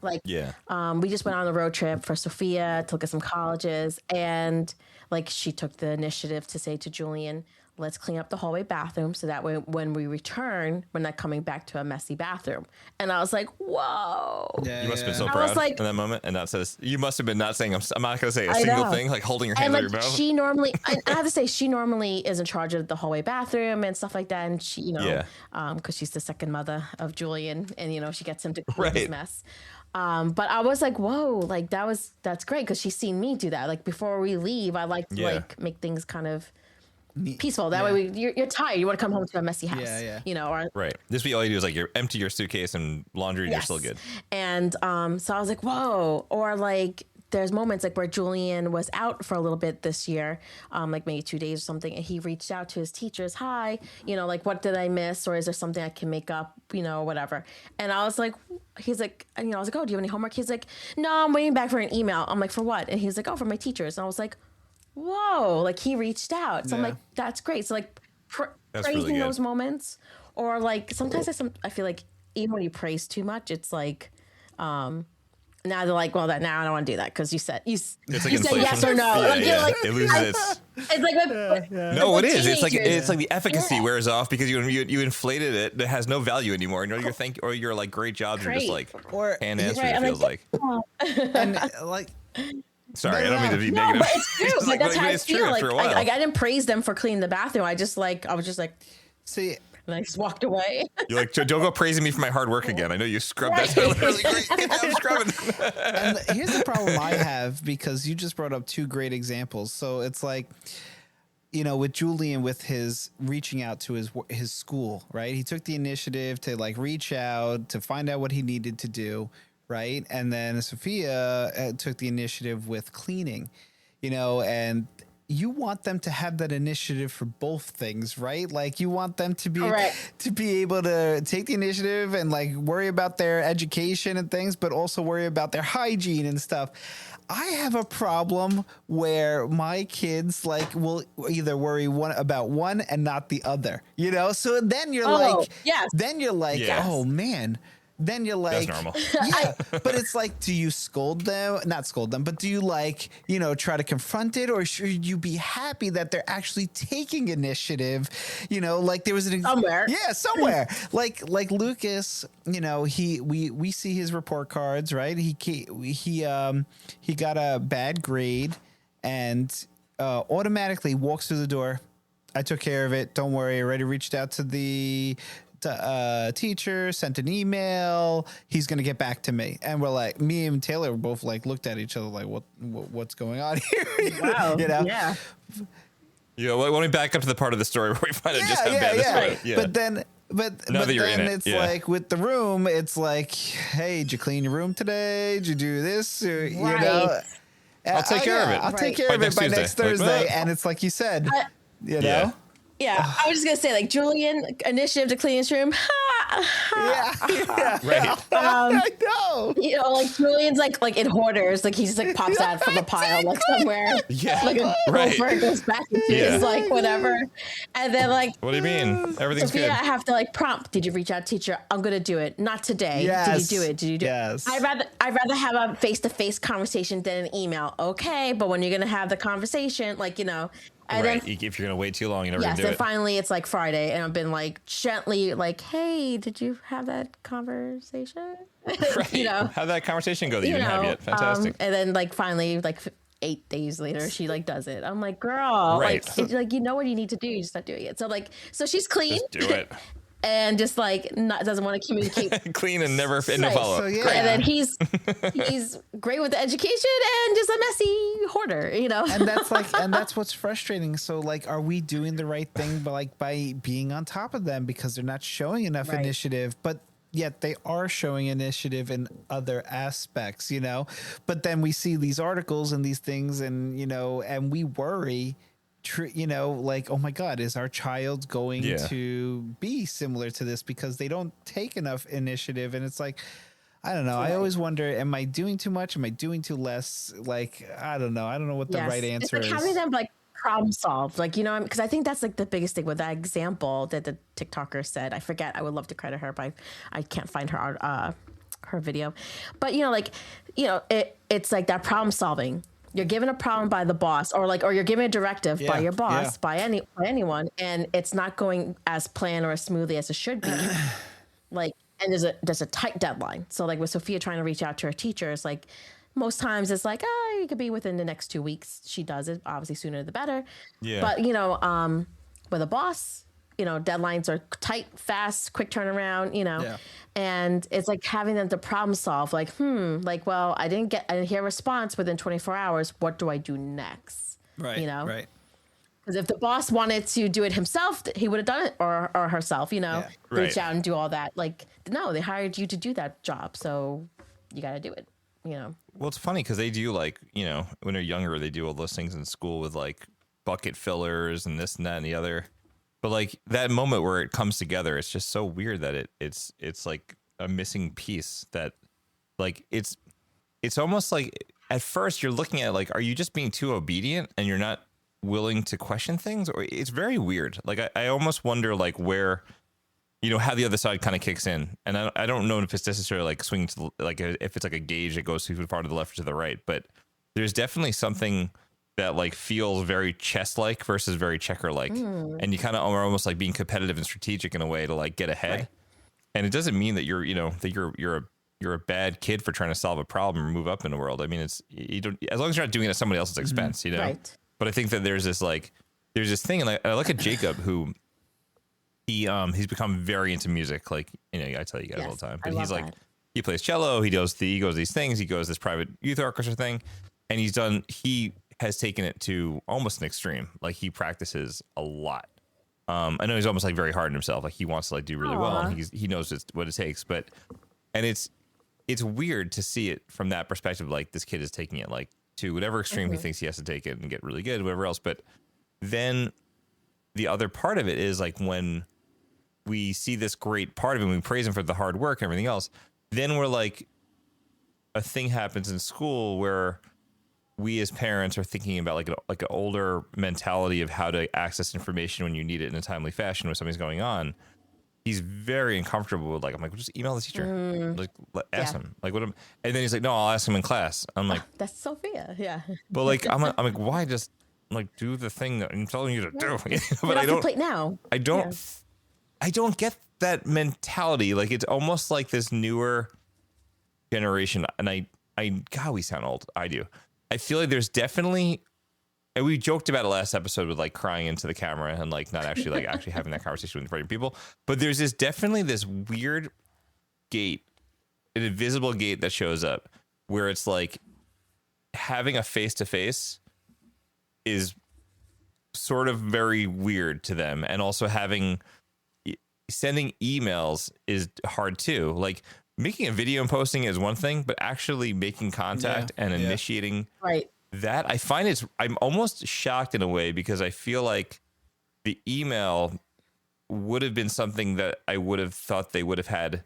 like, we just went on a road trip for Sophia to look at some colleges, and like, she took the initiative to say to Julian, let's clean up the hallway bathroom so that way when we return, we're not coming back to a messy bathroom. And I was like, whoa. You must have been so proud in that moment. And not says, you must have been not saying, I'm not going to say a single thing, like holding your hands out your mouth. She normally, I have to say, she normally is in charge of the hallway bathroom and stuff like that. And she, because she's the second mother of Julian, and, she gets him to clean his mess. But I was like, whoa, like that's great. Cause she's seen me do that. Like, before we leave, I like to like make things kind of peaceful. That way you're tired. You want to come home to a messy house. Or right. This week all you do is like you empty your suitcase and laundry and you're still good. And so I was like, whoa. Or like there's moments like where Julian was out for a little bit this year, like maybe 2 days or something, and he reached out to his teachers, hi, like, what did I miss, or is there something I can make up, whatever. And I was like, he's like, I was like, oh, do you have any homework? He's like, no, I'm waiting back for an email. I'm like, for what? And he's like, oh, for my teachers. And I was like, whoa, like, he reached out. So I'm like, that's great. So like praising really those moments, or like sometimes I feel like even when you praise too much, it's like, now they're like, well, now I don't want to do that because you said said yes or no. It loses its. It's like no, it is. It's like the efficacy wears off because you inflated it. It has no value anymore. You're like, great jobs. You're just like hand answer. It feels like. And like. Sorry, I don't mean to be negative. But it's true. Like, that's how I feel. Like, I didn't praise them for cleaning the bathroom. I was just like, see. And I just walked away. You're like, don't go praising me for my hard work again. I know you scrubbed that toilet really great. Get down scrubbing. And here's the problem I have, because you just brought up two great examples. So it's like, with Julian, with his reaching out to his school, right? He took the initiative to like reach out to find out what he needed to do, right? And then Sophia took the initiative with cleaning, and you want them to have that initiative for both things, right? Like, you want them to be able to take the initiative and like worry about their education and things, but also worry about their hygiene and stuff. I have a problem where my kids like will either worry about one and not the other, So then you're oh man. Then you're like, that's normal. Yeah, but it's like, do you not scold them, but do you like, try to confront it, or should you be happy that they're actually taking initiative? Like there was somewhere. like Lucas, we see his report cards, right? He got a bad grade and automatically walks through the door. I took care of it. Don't worry. I already reached out to the teacher, sent an email. He's gonna get back to me. And we're like, me and Taylor were both like looked at each other like, what's going on here? Wow. Yeah. Yeah. Well, let me back up to the part of the story where we find out just how bad this was. Yeah. But then it's like with the room, it's like, hey, did you clean your room today? Did you do this? Or, I'll take care of it. I'll take care of it by next Thursday. And it's like you said, Yeah, I was just gonna say, like, Julian initiative to clean his room. Right. I know. You know, like Julian's like in Hoarders, like he just like pops out from the pile like somewhere. Yeah. Like a Right. gopher goes back into Yeah. his like whatever. And then like What do you mean? Everything's Sophia, good. I have to like prompt. Did you reach out, teacher? I'm gonna do it. Not today. Yes. Did you do it? Did you do Yes. it? I'd rather have a face-to-face conversation than an email. Okay, but when you're gonna have the conversation, like, you know, and Right. then If you're gonna wait too long, you're never yes, gonna do and it. finally it's like Friday, and I've been like gently like, hey, did you have that conversation? Right. You know, How'd that conversation go that you didn't have yet? um, Fantastic. and then like finally like 8 days later, she like does it. I'm like, girl, Right. like, it's like, you know what you need to do, you just not doing it. So like, so she's clean. Just do it. And just like doesn't want to communicate. Clean and never and no Right. follow up. So, yeah. Great. And then he's great with the education and just a messy hoarder, you know. And that's like, and that's what's frustrating. So like, are we doing the right thing by being on top of them because they're not showing enough Right. initiative, but yet they are showing initiative in other aspects, you know? But then we see these articles and these things and, you know, and we worry, you know, like, oh my God, is our child going Yeah. to be similar to this because they don't take enough initiative? And it's like, I don't know. I always wonder, am I doing too much? Am I doing too less? Like, I don't know. I don't know what the right answer it's like is. having them like problem solve, like, you know, because I think that's like the biggest thing with that example that the TikToker said. I forget. I would love to credit her, but I can't find her video. But you know, like, you know, it's like that problem solving. You're given a problem by the boss, or you're given a directive by your boss, by anyone, and it's not going as planned or as smoothly as it should be. Like, and there's a tight deadline. So like with Sophia trying to reach out to her teacher, it's like most times it's like, oh, it could be within the next 2 weeks. She does it, obviously sooner the better. Yeah. But you know, with a boss, you know, deadlines are tight, fast, quick turnaround, you know. Yeah. And it's like having them to problem solve, like, like, well, I didn't hear a response within 24 hours. What do I do next? Right. You know? Right. Because if the boss wanted to do it himself, he would have done it, or herself, you know, Yeah. reach Right. out and do all that. Like, no, they hired you to do that job. So you got to do it, you know? Well, it's funny because they do, like, you know, when they're younger, they do all those things in school with like bucket fillers and this and that and the other. But like that moment where it comes together, it's just so weird that it's like a missing piece that, like, it's almost like at first you're looking at like, are you just being too obedient and you're not willing to question things? Or it's very weird. Like I almost wonder like where, you know, how the other side kind of kicks in. And I don't know if it's necessarily like swinging to like if it's like a gauge that goes too far to the left or to the right, but there's definitely something that like feels very chess-like versus very checker-like. And you kind of are almost like being competitive and strategic in a way to like get ahead. Right. And it doesn't mean that you're, you know, that you're a bad kid for trying to solve a problem or move up in the world. I mean, it's, you don't, as long as you're not doing it at somebody else's expense, you know? Right. But I think that there's this thing, and I look at Jacob, who he's become very into music. Like, you know, I tell you guys all the time, but he's like, he plays cello. He goes these things. He goes this private youth orchestra thing, and he has taken it to almost an extreme. Like he practices a lot. I know he's almost like very hard on himself. Like he wants to like do really well, and he knows what it takes. And it's weird to see it from that perspective. Like this kid is taking it like to whatever extreme he thinks he has to take it and get really good, whatever else. But then the other part of it is like when we see this great part of him, we praise him for the hard work and everything else. Then we're like, a thing happens in school where we as parents are thinking about like an older mentality of how to access information when you need it in a timely fashion when something's going on. He's very uncomfortable with like, I'm like, well, just email the teacher, like ask him, like what? And then he's like, no, I'll ask him in class. I'm like, That's Sophia. Yeah. but like, I'm like, why just like do the thing that I'm telling you to do? But I don't plate now. I don't get that mentality. Like it's almost like this newer generation. And God, we sound old. I do. I feel like there's definitely, and we joked about it last episode with like crying into the camera and like not actually like actually having that conversation with different people. But there's definitely this weird gate, an invisible gate that shows up where it's like having a face-to-face is sort of very weird to them. And also sending emails is hard too. Like making a video and posting it is one thing, but actually making contact and initiating that, I find I'm almost shocked in a way because I feel like the email would have been something that I would have thought they would have had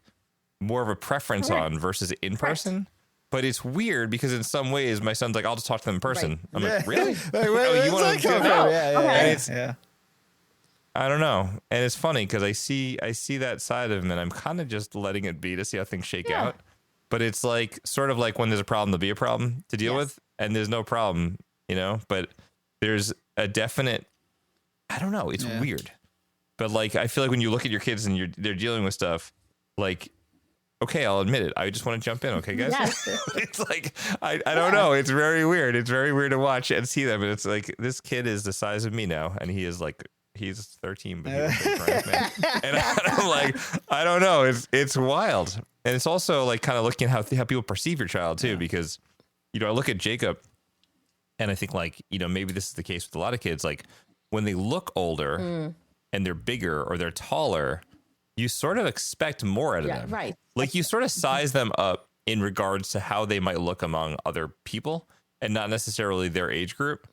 more of a preference on versus in person. But it's weird because in some ways my son's like, I'll just talk to them in person. I'm like, really? Oh, you want to go? Yeah. I don't know. And it's funny because I see that side of him and I'm kind of just letting it be to see how things shake out. But it's like sort of like when there's a problem, there'll be a problem to deal with, and there's no problem, you know, but there's a definite, I don't know. It's weird. But like, I feel like when you look at your kids and they're dealing with stuff, like, okay, I'll admit it. I just want to jump in. Okay, guys. It's like, I don't know. It's very weird. It's very weird to watch and see them. And it's like, this kid is the size of me now. And he is like, he's 13, but he was a grown man. And I'm like, I don't know. It's wild. And it's also like kind of looking at how people perceive your child too, because, you know, I look at Jacob and I think like, you know, maybe this is the case with a lot of kids. Like when they look older and they're bigger or they're taller, you sort of expect more out of them. Right. Like you sort of size them up in regards to how they might look among other people and not necessarily their age group.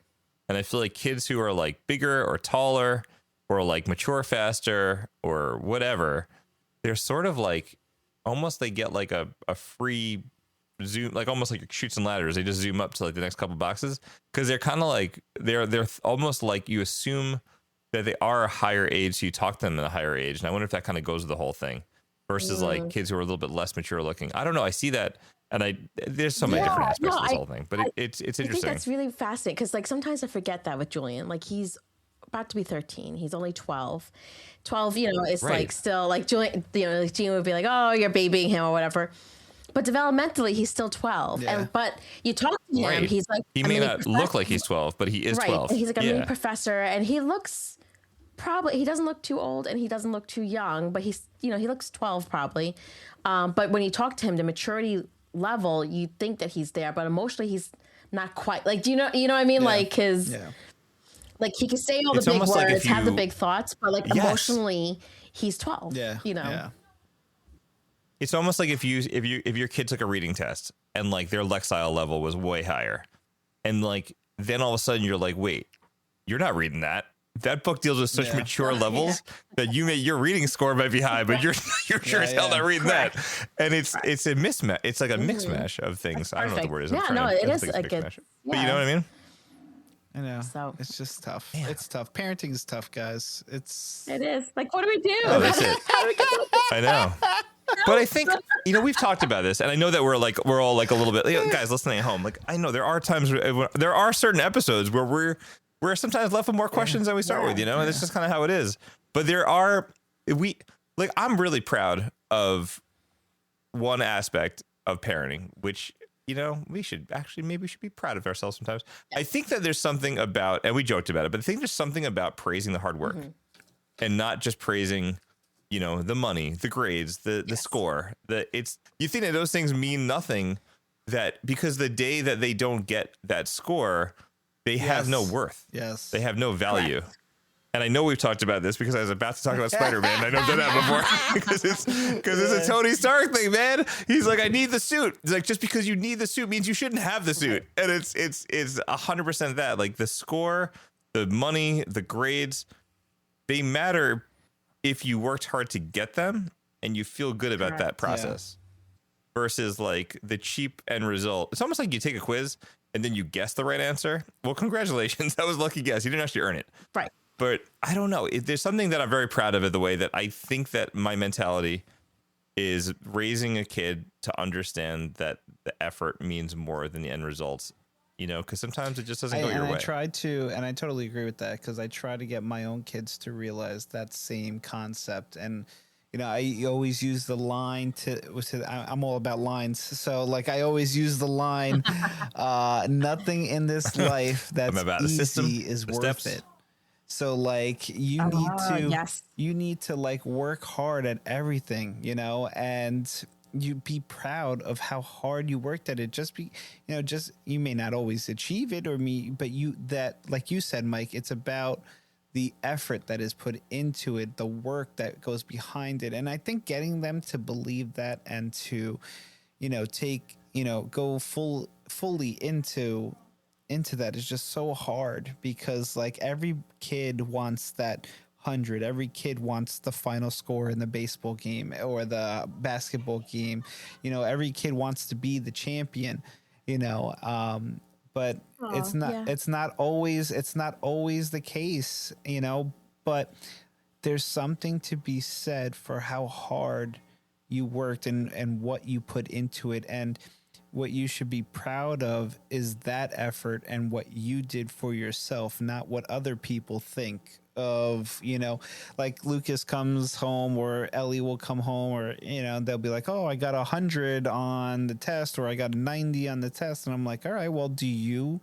And I feel like kids who are like bigger or taller or like mature faster or whatever, they're sort of like almost they get like a free zoom, like almost like Chutes and Ladders. They just zoom up to like the next couple boxes because they're kind of like they're almost like you assume that they are a higher age, so you talk to them at a higher age. And I wonder if that kind of goes with the whole thing versus like kids who are a little bit less mature looking. I don't know. I see that. And there's so many different aspects of this whole thing, but it's interesting. I think that's really fascinating because like sometimes I forget that with Julian, like he's about to be 13. He's only 12. 12, you know, it's like still like Julian, you know, like Gene would be like, oh, you're babying him or whatever. But developmentally, he's still 12. Yeah. But you talk to him, he's like, he may not look like he's 12, but he is 12. And he's like a mini professor, and he looks he doesn't look too old and he doesn't look too young, but he's, you know, he looks 12 probably. But when you talk to him, the maturity level, you think that he's there, but emotionally he's not quite. Like, do you know what I mean? Like his, like he can say all the big words, like have the big thoughts, but like emotionally he's 12. You know. Yeah. It's almost like if your kid took a reading test and like their Lexile level was way higher, and like then all of a sudden you're like, wait, you're not reading that. That book deals with such mature levels that your reading score might be high, but you're sure as hell not reading that. And it's a mismatch. It's like a mix mash of things. I don't know what the word is. It is a good. But you know what I mean? I know. So it's just tough. Yeah. It's tough. Parenting is tough, guys. It is. Like, what do we do? Oh, that's it. I know. But I think, you know, we've talked about this, and I know that we're all like a little bit, you know, guys listening at home. Like, I know there are times there are certain episodes where we're sometimes left with more questions than we start with, you know, and it's just kind of how it is. But I'm really proud of one aspect of parenting, which, you know, we should be proud of ourselves sometimes. I think that there's something about, and we joked about it, but I think there's something about praising the hard work and not just praising, you know, the money, the grades, the score. You think that those things mean nothing, that because the day that they don't get that score, they have no worth. Yes. They have no value. Correct. And I know we've talked about this because I was about to talk about Spider-Man. I know I've done that before because it's a Tony Stark thing, man. He's like, I need the suit. He's like, just because you need the suit means you shouldn't have the suit. And it's 100% that. Like the score, the money, the grades, they matter if you worked hard to get them and you feel good about that process versus like the cheap end result. It's almost like you take a quiz and then you guess the right answer. Well, congratulations. That was a lucky guess. You didn't actually earn it. Right. But I don't know. There's something that I'm very proud of the way that I think that my mentality is raising a kid to understand that the effort means more than the end results, you know, because sometimes it just doesn't go your way. I totally agree with that because I try to get my own kids to realize that same concept. And, you know, I always use the line I'm all about lines. So like I always use the line, nothing in this life that's easy is worth it. So like you need to like work hard at everything, you know, and you be proud of how hard you worked at it. You may not always achieve it but like you said, Mike, it's about the effort that is put into it, the work that goes behind it. And I think getting them to believe that and to, you know, go fully into that is just so hard because like every kid wants that 100. Every kid wants the final score in the baseball game or the basketball game. You know, every kid wants to be the champion, you know, but it's not always the case, you know, but there's something to be said for how hard you worked and what you put into it. And what you should be proud of is that effort and what you did for yourself, not what other people think of, you know, like Lucas comes home or Ellie will come home or, you know, they'll be like, oh, I got 100 on the test or I got a 90 on the test. And I'm like, all right, well, do you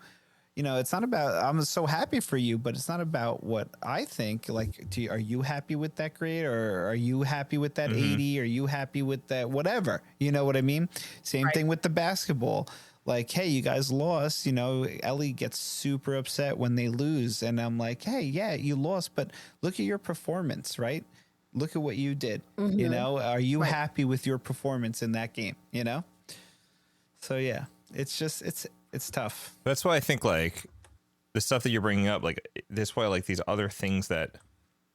know, it's not about, I'm so happy for you, but it's not about what I think. Like, are you happy with that grade or are you happy with that 80? Are you happy with that, whatever, you know what I mean? Same thing with the basketball. Like, hey, you guys lost, you know, Ellie gets super upset when they lose. And I'm like, hey, yeah, you lost, but look at your performance, right? Look at what you did. You know, are you happy with your performance in that game? You know? So yeah, it's just, it's tough. That's why I think like the stuff that you're bringing up, like that's why like these other things that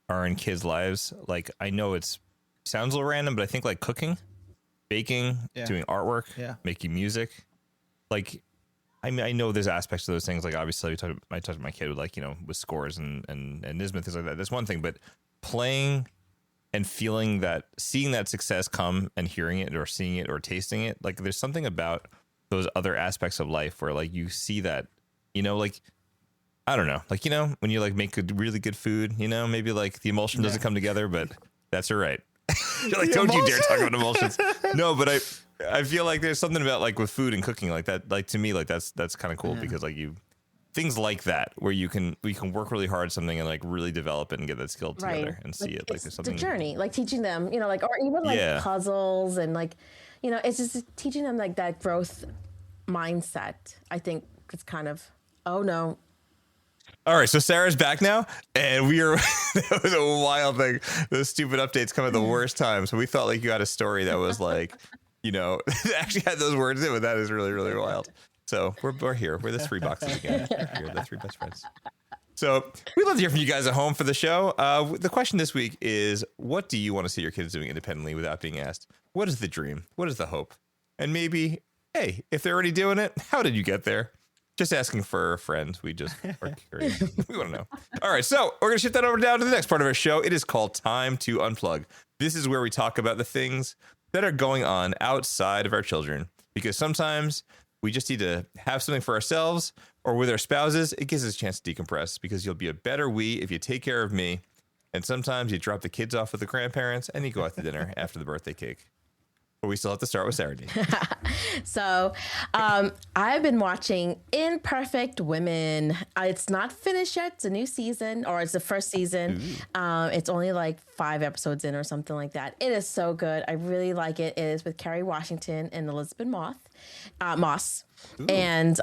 are in kids' lives, like I know it sounds a little random, but I think like cooking, baking, doing artwork, making music, like I mean, I know there's aspects of those things. Like obviously I talked to my kid with like, you know, with scores and Nismet, things like that. That's one thing, but playing and feeling that, seeing that success come and hearing it or seeing it or tasting it, like there's something about those other aspects of life where like you see that, you know, like I don't know, like, you know, when you like make good, really good food, you know, maybe like the emulsion doesn't come together, but that's all right. You're like, don't you dare talk about emulsions. No, but I feel like there's something about like with food and cooking like that, like to me, like that's kind of cool because like things like that where you can work really hard at something and like really develop it and get that skill together and see it. Like there's something, the journey, like teaching them, you know, like, or even like puzzles and like, you know, it's just teaching them like that growth mindset. I think it's kind of, oh no. All right, so Sarah's back now, and that was a wild thing. Those stupid updates come at the worst time. So we felt like you had a story that was like, you know, actually had those words in, but that is really, really wild. So we're here. We're the three boxes again. We're the three best friends. So we'd love to hear from you guys at home for the show. The question this week is, what do you want to see your kids doing independently without being asked? What is the dream? What is the hope? And maybe, hey, if they're already doing it, how did you get there? Just asking for friends. We just are curious. We want to know. All right, so we're going to shift that over down to the next part of our show. It is called Time to Unplug. This is where we talk about the things that are going on outside of our children, because sometimes we just need to have something for ourselves or with our spouses. It gives us a chance to decompress because you'll be a better we if you take care of me. And sometimes you drop the kids off with the grandparents and you go out to dinner after the birthday cake. But we still have to start with Sarah D. So I've been watching Imperfect Women. It's not finished yet. It's a new season, or it's the first season. It's only like 5 episodes in or something like that. It is so good. I really like it. It is with Kerry Washington and Elizabeth Moss. And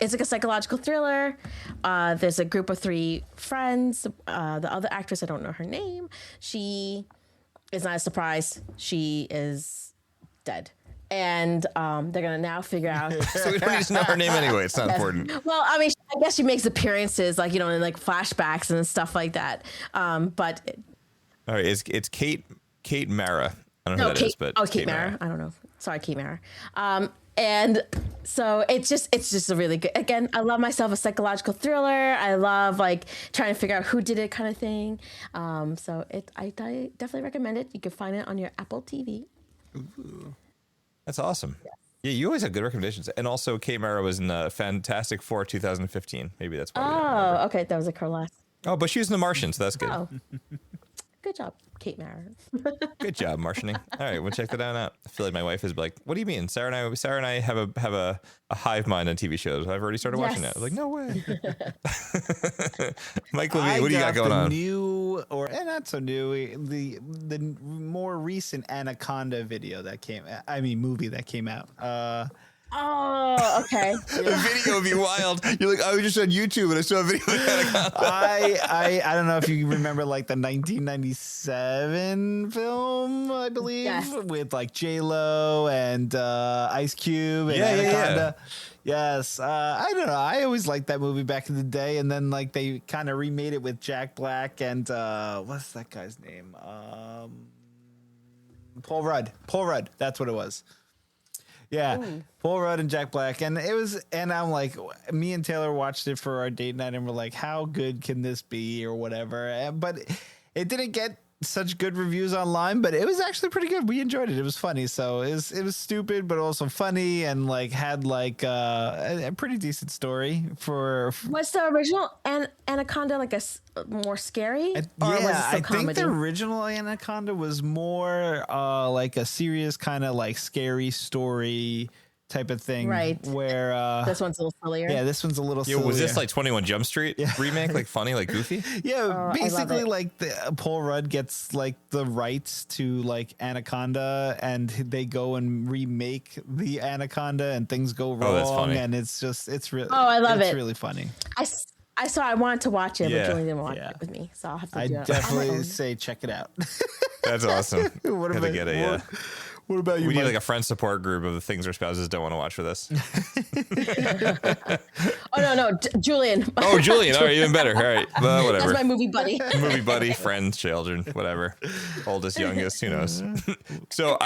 it's like a psychological thriller. There's a group of 3 friends. The other actress, I don't know her name. She is not a surprise. She is dead. And they're going to now figure out. So we don't need to know her name anyway. It's not important. Well, I mean, I guess she makes appearances, like, you know, in like flashbacks and stuff like that. But. All right. It's Kate Mara. I don't know who that is, but. Oh, Kate Mara. I don't know. Sorry, Kate Mara. And so it's just a really good, again, I love myself a psychological thriller. I love like trying to figure out who did it kind of thing. So I definitely recommend it. You can find it on your Apple TV. Ooh, that's awesome. Yeah, you always have good recommendations. And also Kate Mara was in Fantastic Four 2015. Maybe that's why. Oh, okay. That was like her last. Oh, but she was in The Martian, so that's good. Oh. Good job, Kate Mara. Good job, Martianing. All right, we'll check that out. I feel like my wife is like, "What do you mean?" Sarah and I have a hive mind on TV shows. I've already started watching that. I was like, "No way." Mike Levine, what do you got going on? New, or not so new, the more recent Anaconda movie that came out. Oh, okay. The video would be wild. You're like, I was just on YouTube and I saw a video of Anaconda. I don't know if you remember like the 1997 film, I believe, with like J-Lo and Ice Cube and Anaconda. Yes. I don't know. I always liked that movie back in the day, and then like they kind of remade it with Jack Black and what's that guy's name? Paul Rudd. Paul Rudd. That's what it was. Yeah, Paul Rudd and Jack Black, and I'm like, me and Taylor watched it for our date night, and we're like, how good can this be, or whatever. But it didn't get such good reviews online, but it was actually pretty good. We enjoyed it. It was funny. So it was stupid, but also funny, and like had like a pretty decent story for. Was the original Anaconda like more scary? Yeah, I think the original Anaconda was more like a serious kind of like scary story type of thing, right? Where this one's a little sillier. Yeah, this one's a little sillier. Was this like 21 Jump Street remake, like funny, like goofy? Yeah, basically like Paul Rudd gets like the rights to like Anaconda, and they go and remake the Anaconda, and things go wrong. That's funny. And it's really I love it. It's really funny. I wanted to watch it, but Julie didn't watch it with me, so I'll have to do it. I definitely say check it out. That's awesome. What about get it? Yeah. What about you? We need Mike? like a friend support group of the things our spouses don't want to watch with us. Oh no, Julian. Oh, Julian. All right, even better. All right, well, whatever. That's my movie buddy. Movie buddy, friend, children, whatever. Oldest, youngest, who knows? So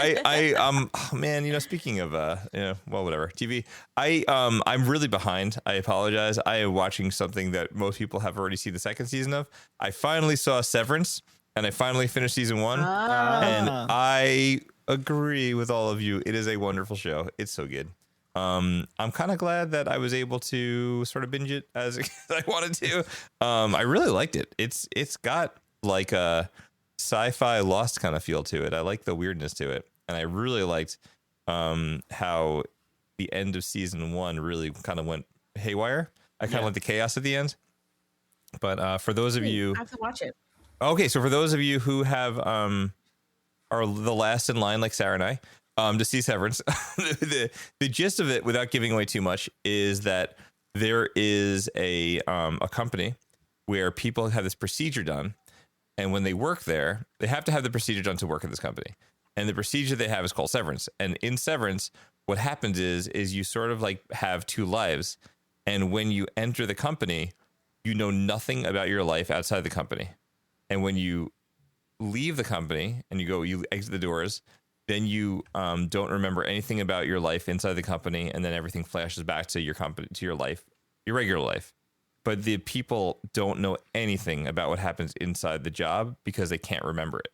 man, speaking of well, whatever. TV. I'm really behind. I apologize. I am watching something that most people have already seen the second season of. I finally saw Severance, and I finally finished season 1, and I agree with all of you. It is a wonderful show. It's so good. I'm kind of glad that I was able to sort of binge it as I wanted to. I really liked it. It's got like a sci-fi Lost kind of feel to it. I like the weirdness to it, and I really liked how the end of season 1 really kind of went haywire. I kind of like the chaos at the end. But for those of you, I have to watch it. Okay, so for those of you who have are the last in line, like Sarah and I, to see Severance, the gist of it, without giving away too much, is that there is a company where people have this procedure done, and when they work there, they have to have the procedure done to work at this company. And the procedure they have is called Severance. And in Severance, what happens is you sort of like have 2 lives, and when you enter the company, you know nothing about your life outside the company. And when you leave the company and you exit the doors, then you don't remember anything about your life inside the company, and then everything flashes back to your company, to your life, your regular life. But the people don't know anything about what happens inside the job because they can't remember it.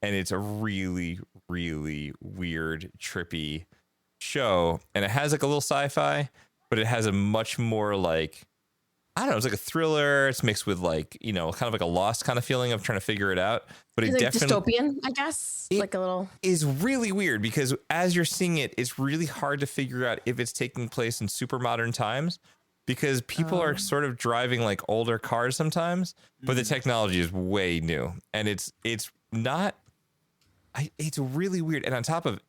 And it's a really, really weird, trippy show. And it has like a little sci-fi, but it has a much more like, I don't know, it's like a thriller. It's mixed with like, kind of like a Lost kind of feeling of trying to figure it out. But it like definitely dystopian, I guess. Like a little is really weird because as you're seeing it, it's really hard to figure out if it's taking place in super modern times, because people are sort of driving like older cars sometimes, but the technology is way new, and it's really weird. And on top of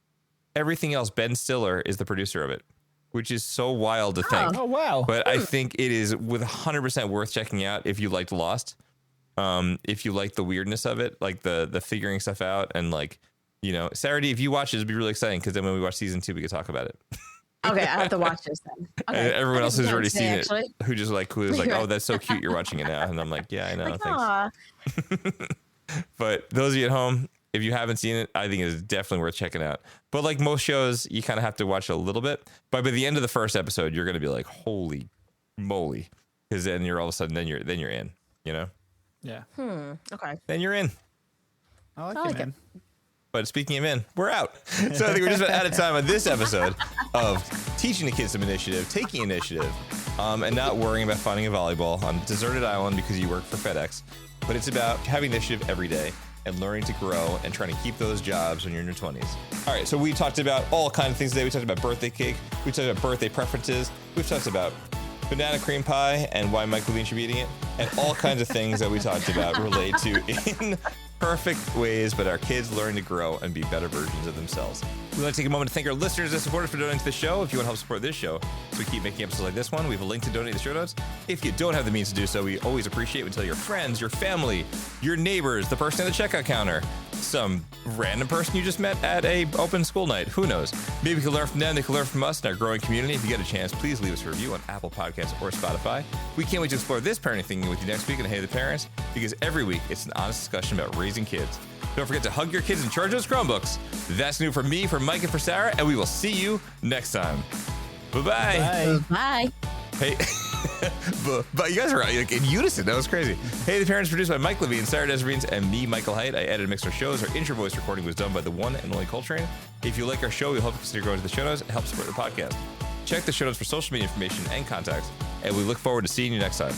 everything else, Ben Stiller is the producer of it, which is so wild to think. Oh, wow. But I think it is with 100% worth checking out if you liked Lost. If you like the weirdness of it, like the figuring stuff out, and like, Sarah D, if you watch it, it'd be really exciting, because then when we watch season 2, we could talk about it. Okay, I have to watch this then. Okay. And everyone else who's already seen it, who just like, who is like, oh, that's so cute, you're watching it now. And I'm like, yeah, I know, thanks. But those of you at home, if you haven't seen it, I think it's definitely worth checking out. But like most shows, you kind of have to watch a little bit. But by the end of the first episode, you're going to be like, holy moly. Because then you're all of a sudden, then you're in, Yeah. Okay. Then you're in. I like it. But speaking of in, we're out. So I think we're just about out of time on this episode of Teaching the Kids Some Initiative, Taking Initiative, and not worrying about finding a volleyball on a deserted island because you work for FedEx. But it's about having initiative every day and learning to grow and trying to keep those jobs when you're in your 20s. All right, so we talked about all kinds of things today. We talked about birthday cake. We talked about birthday preferences. We've talked about banana cream pie and why Michael Levine should be eating it, and all kinds of things that we talked about relate to imperfect ways, but our kids learn to grow and be better versions of themselves. We'd like to take a moment to thank our listeners and supporters for donating to the show. If you want to help support this show, so we keep making episodes like this one, we have a link to donate in the show notes. If you don't have the means to do so, we always appreciate it when you tell your friends, your family, your neighbors, the person at the checkout counter, some random person you just met at a open school night. Who knows? Maybe we can learn from them. They can learn from us in our growing community. If you get a chance, please leave us a review on Apple Podcasts or Spotify. We can't wait to explore this parenting thing with you next week on Hey the Parents, because every week it's an honest discussion about raising kids. Don't forget to hug your kids and charge those Chromebooks. That's new for me, for Mike, and for Sarah, and we will see you next time. Bye-bye. Bye. Hey, but you guys are like in unison. That was crazy. Hey, the Parents, produced by Mike Levine, Sarah Desirines, and me, Michael Heit. I edited and mixed our shows. Our intro voice recording was done by the one and only Coltrane. If you like our show, we hope you consider going to the show notes and help support the podcast. Check the show notes for social media information and contacts, and we look forward to seeing you next time.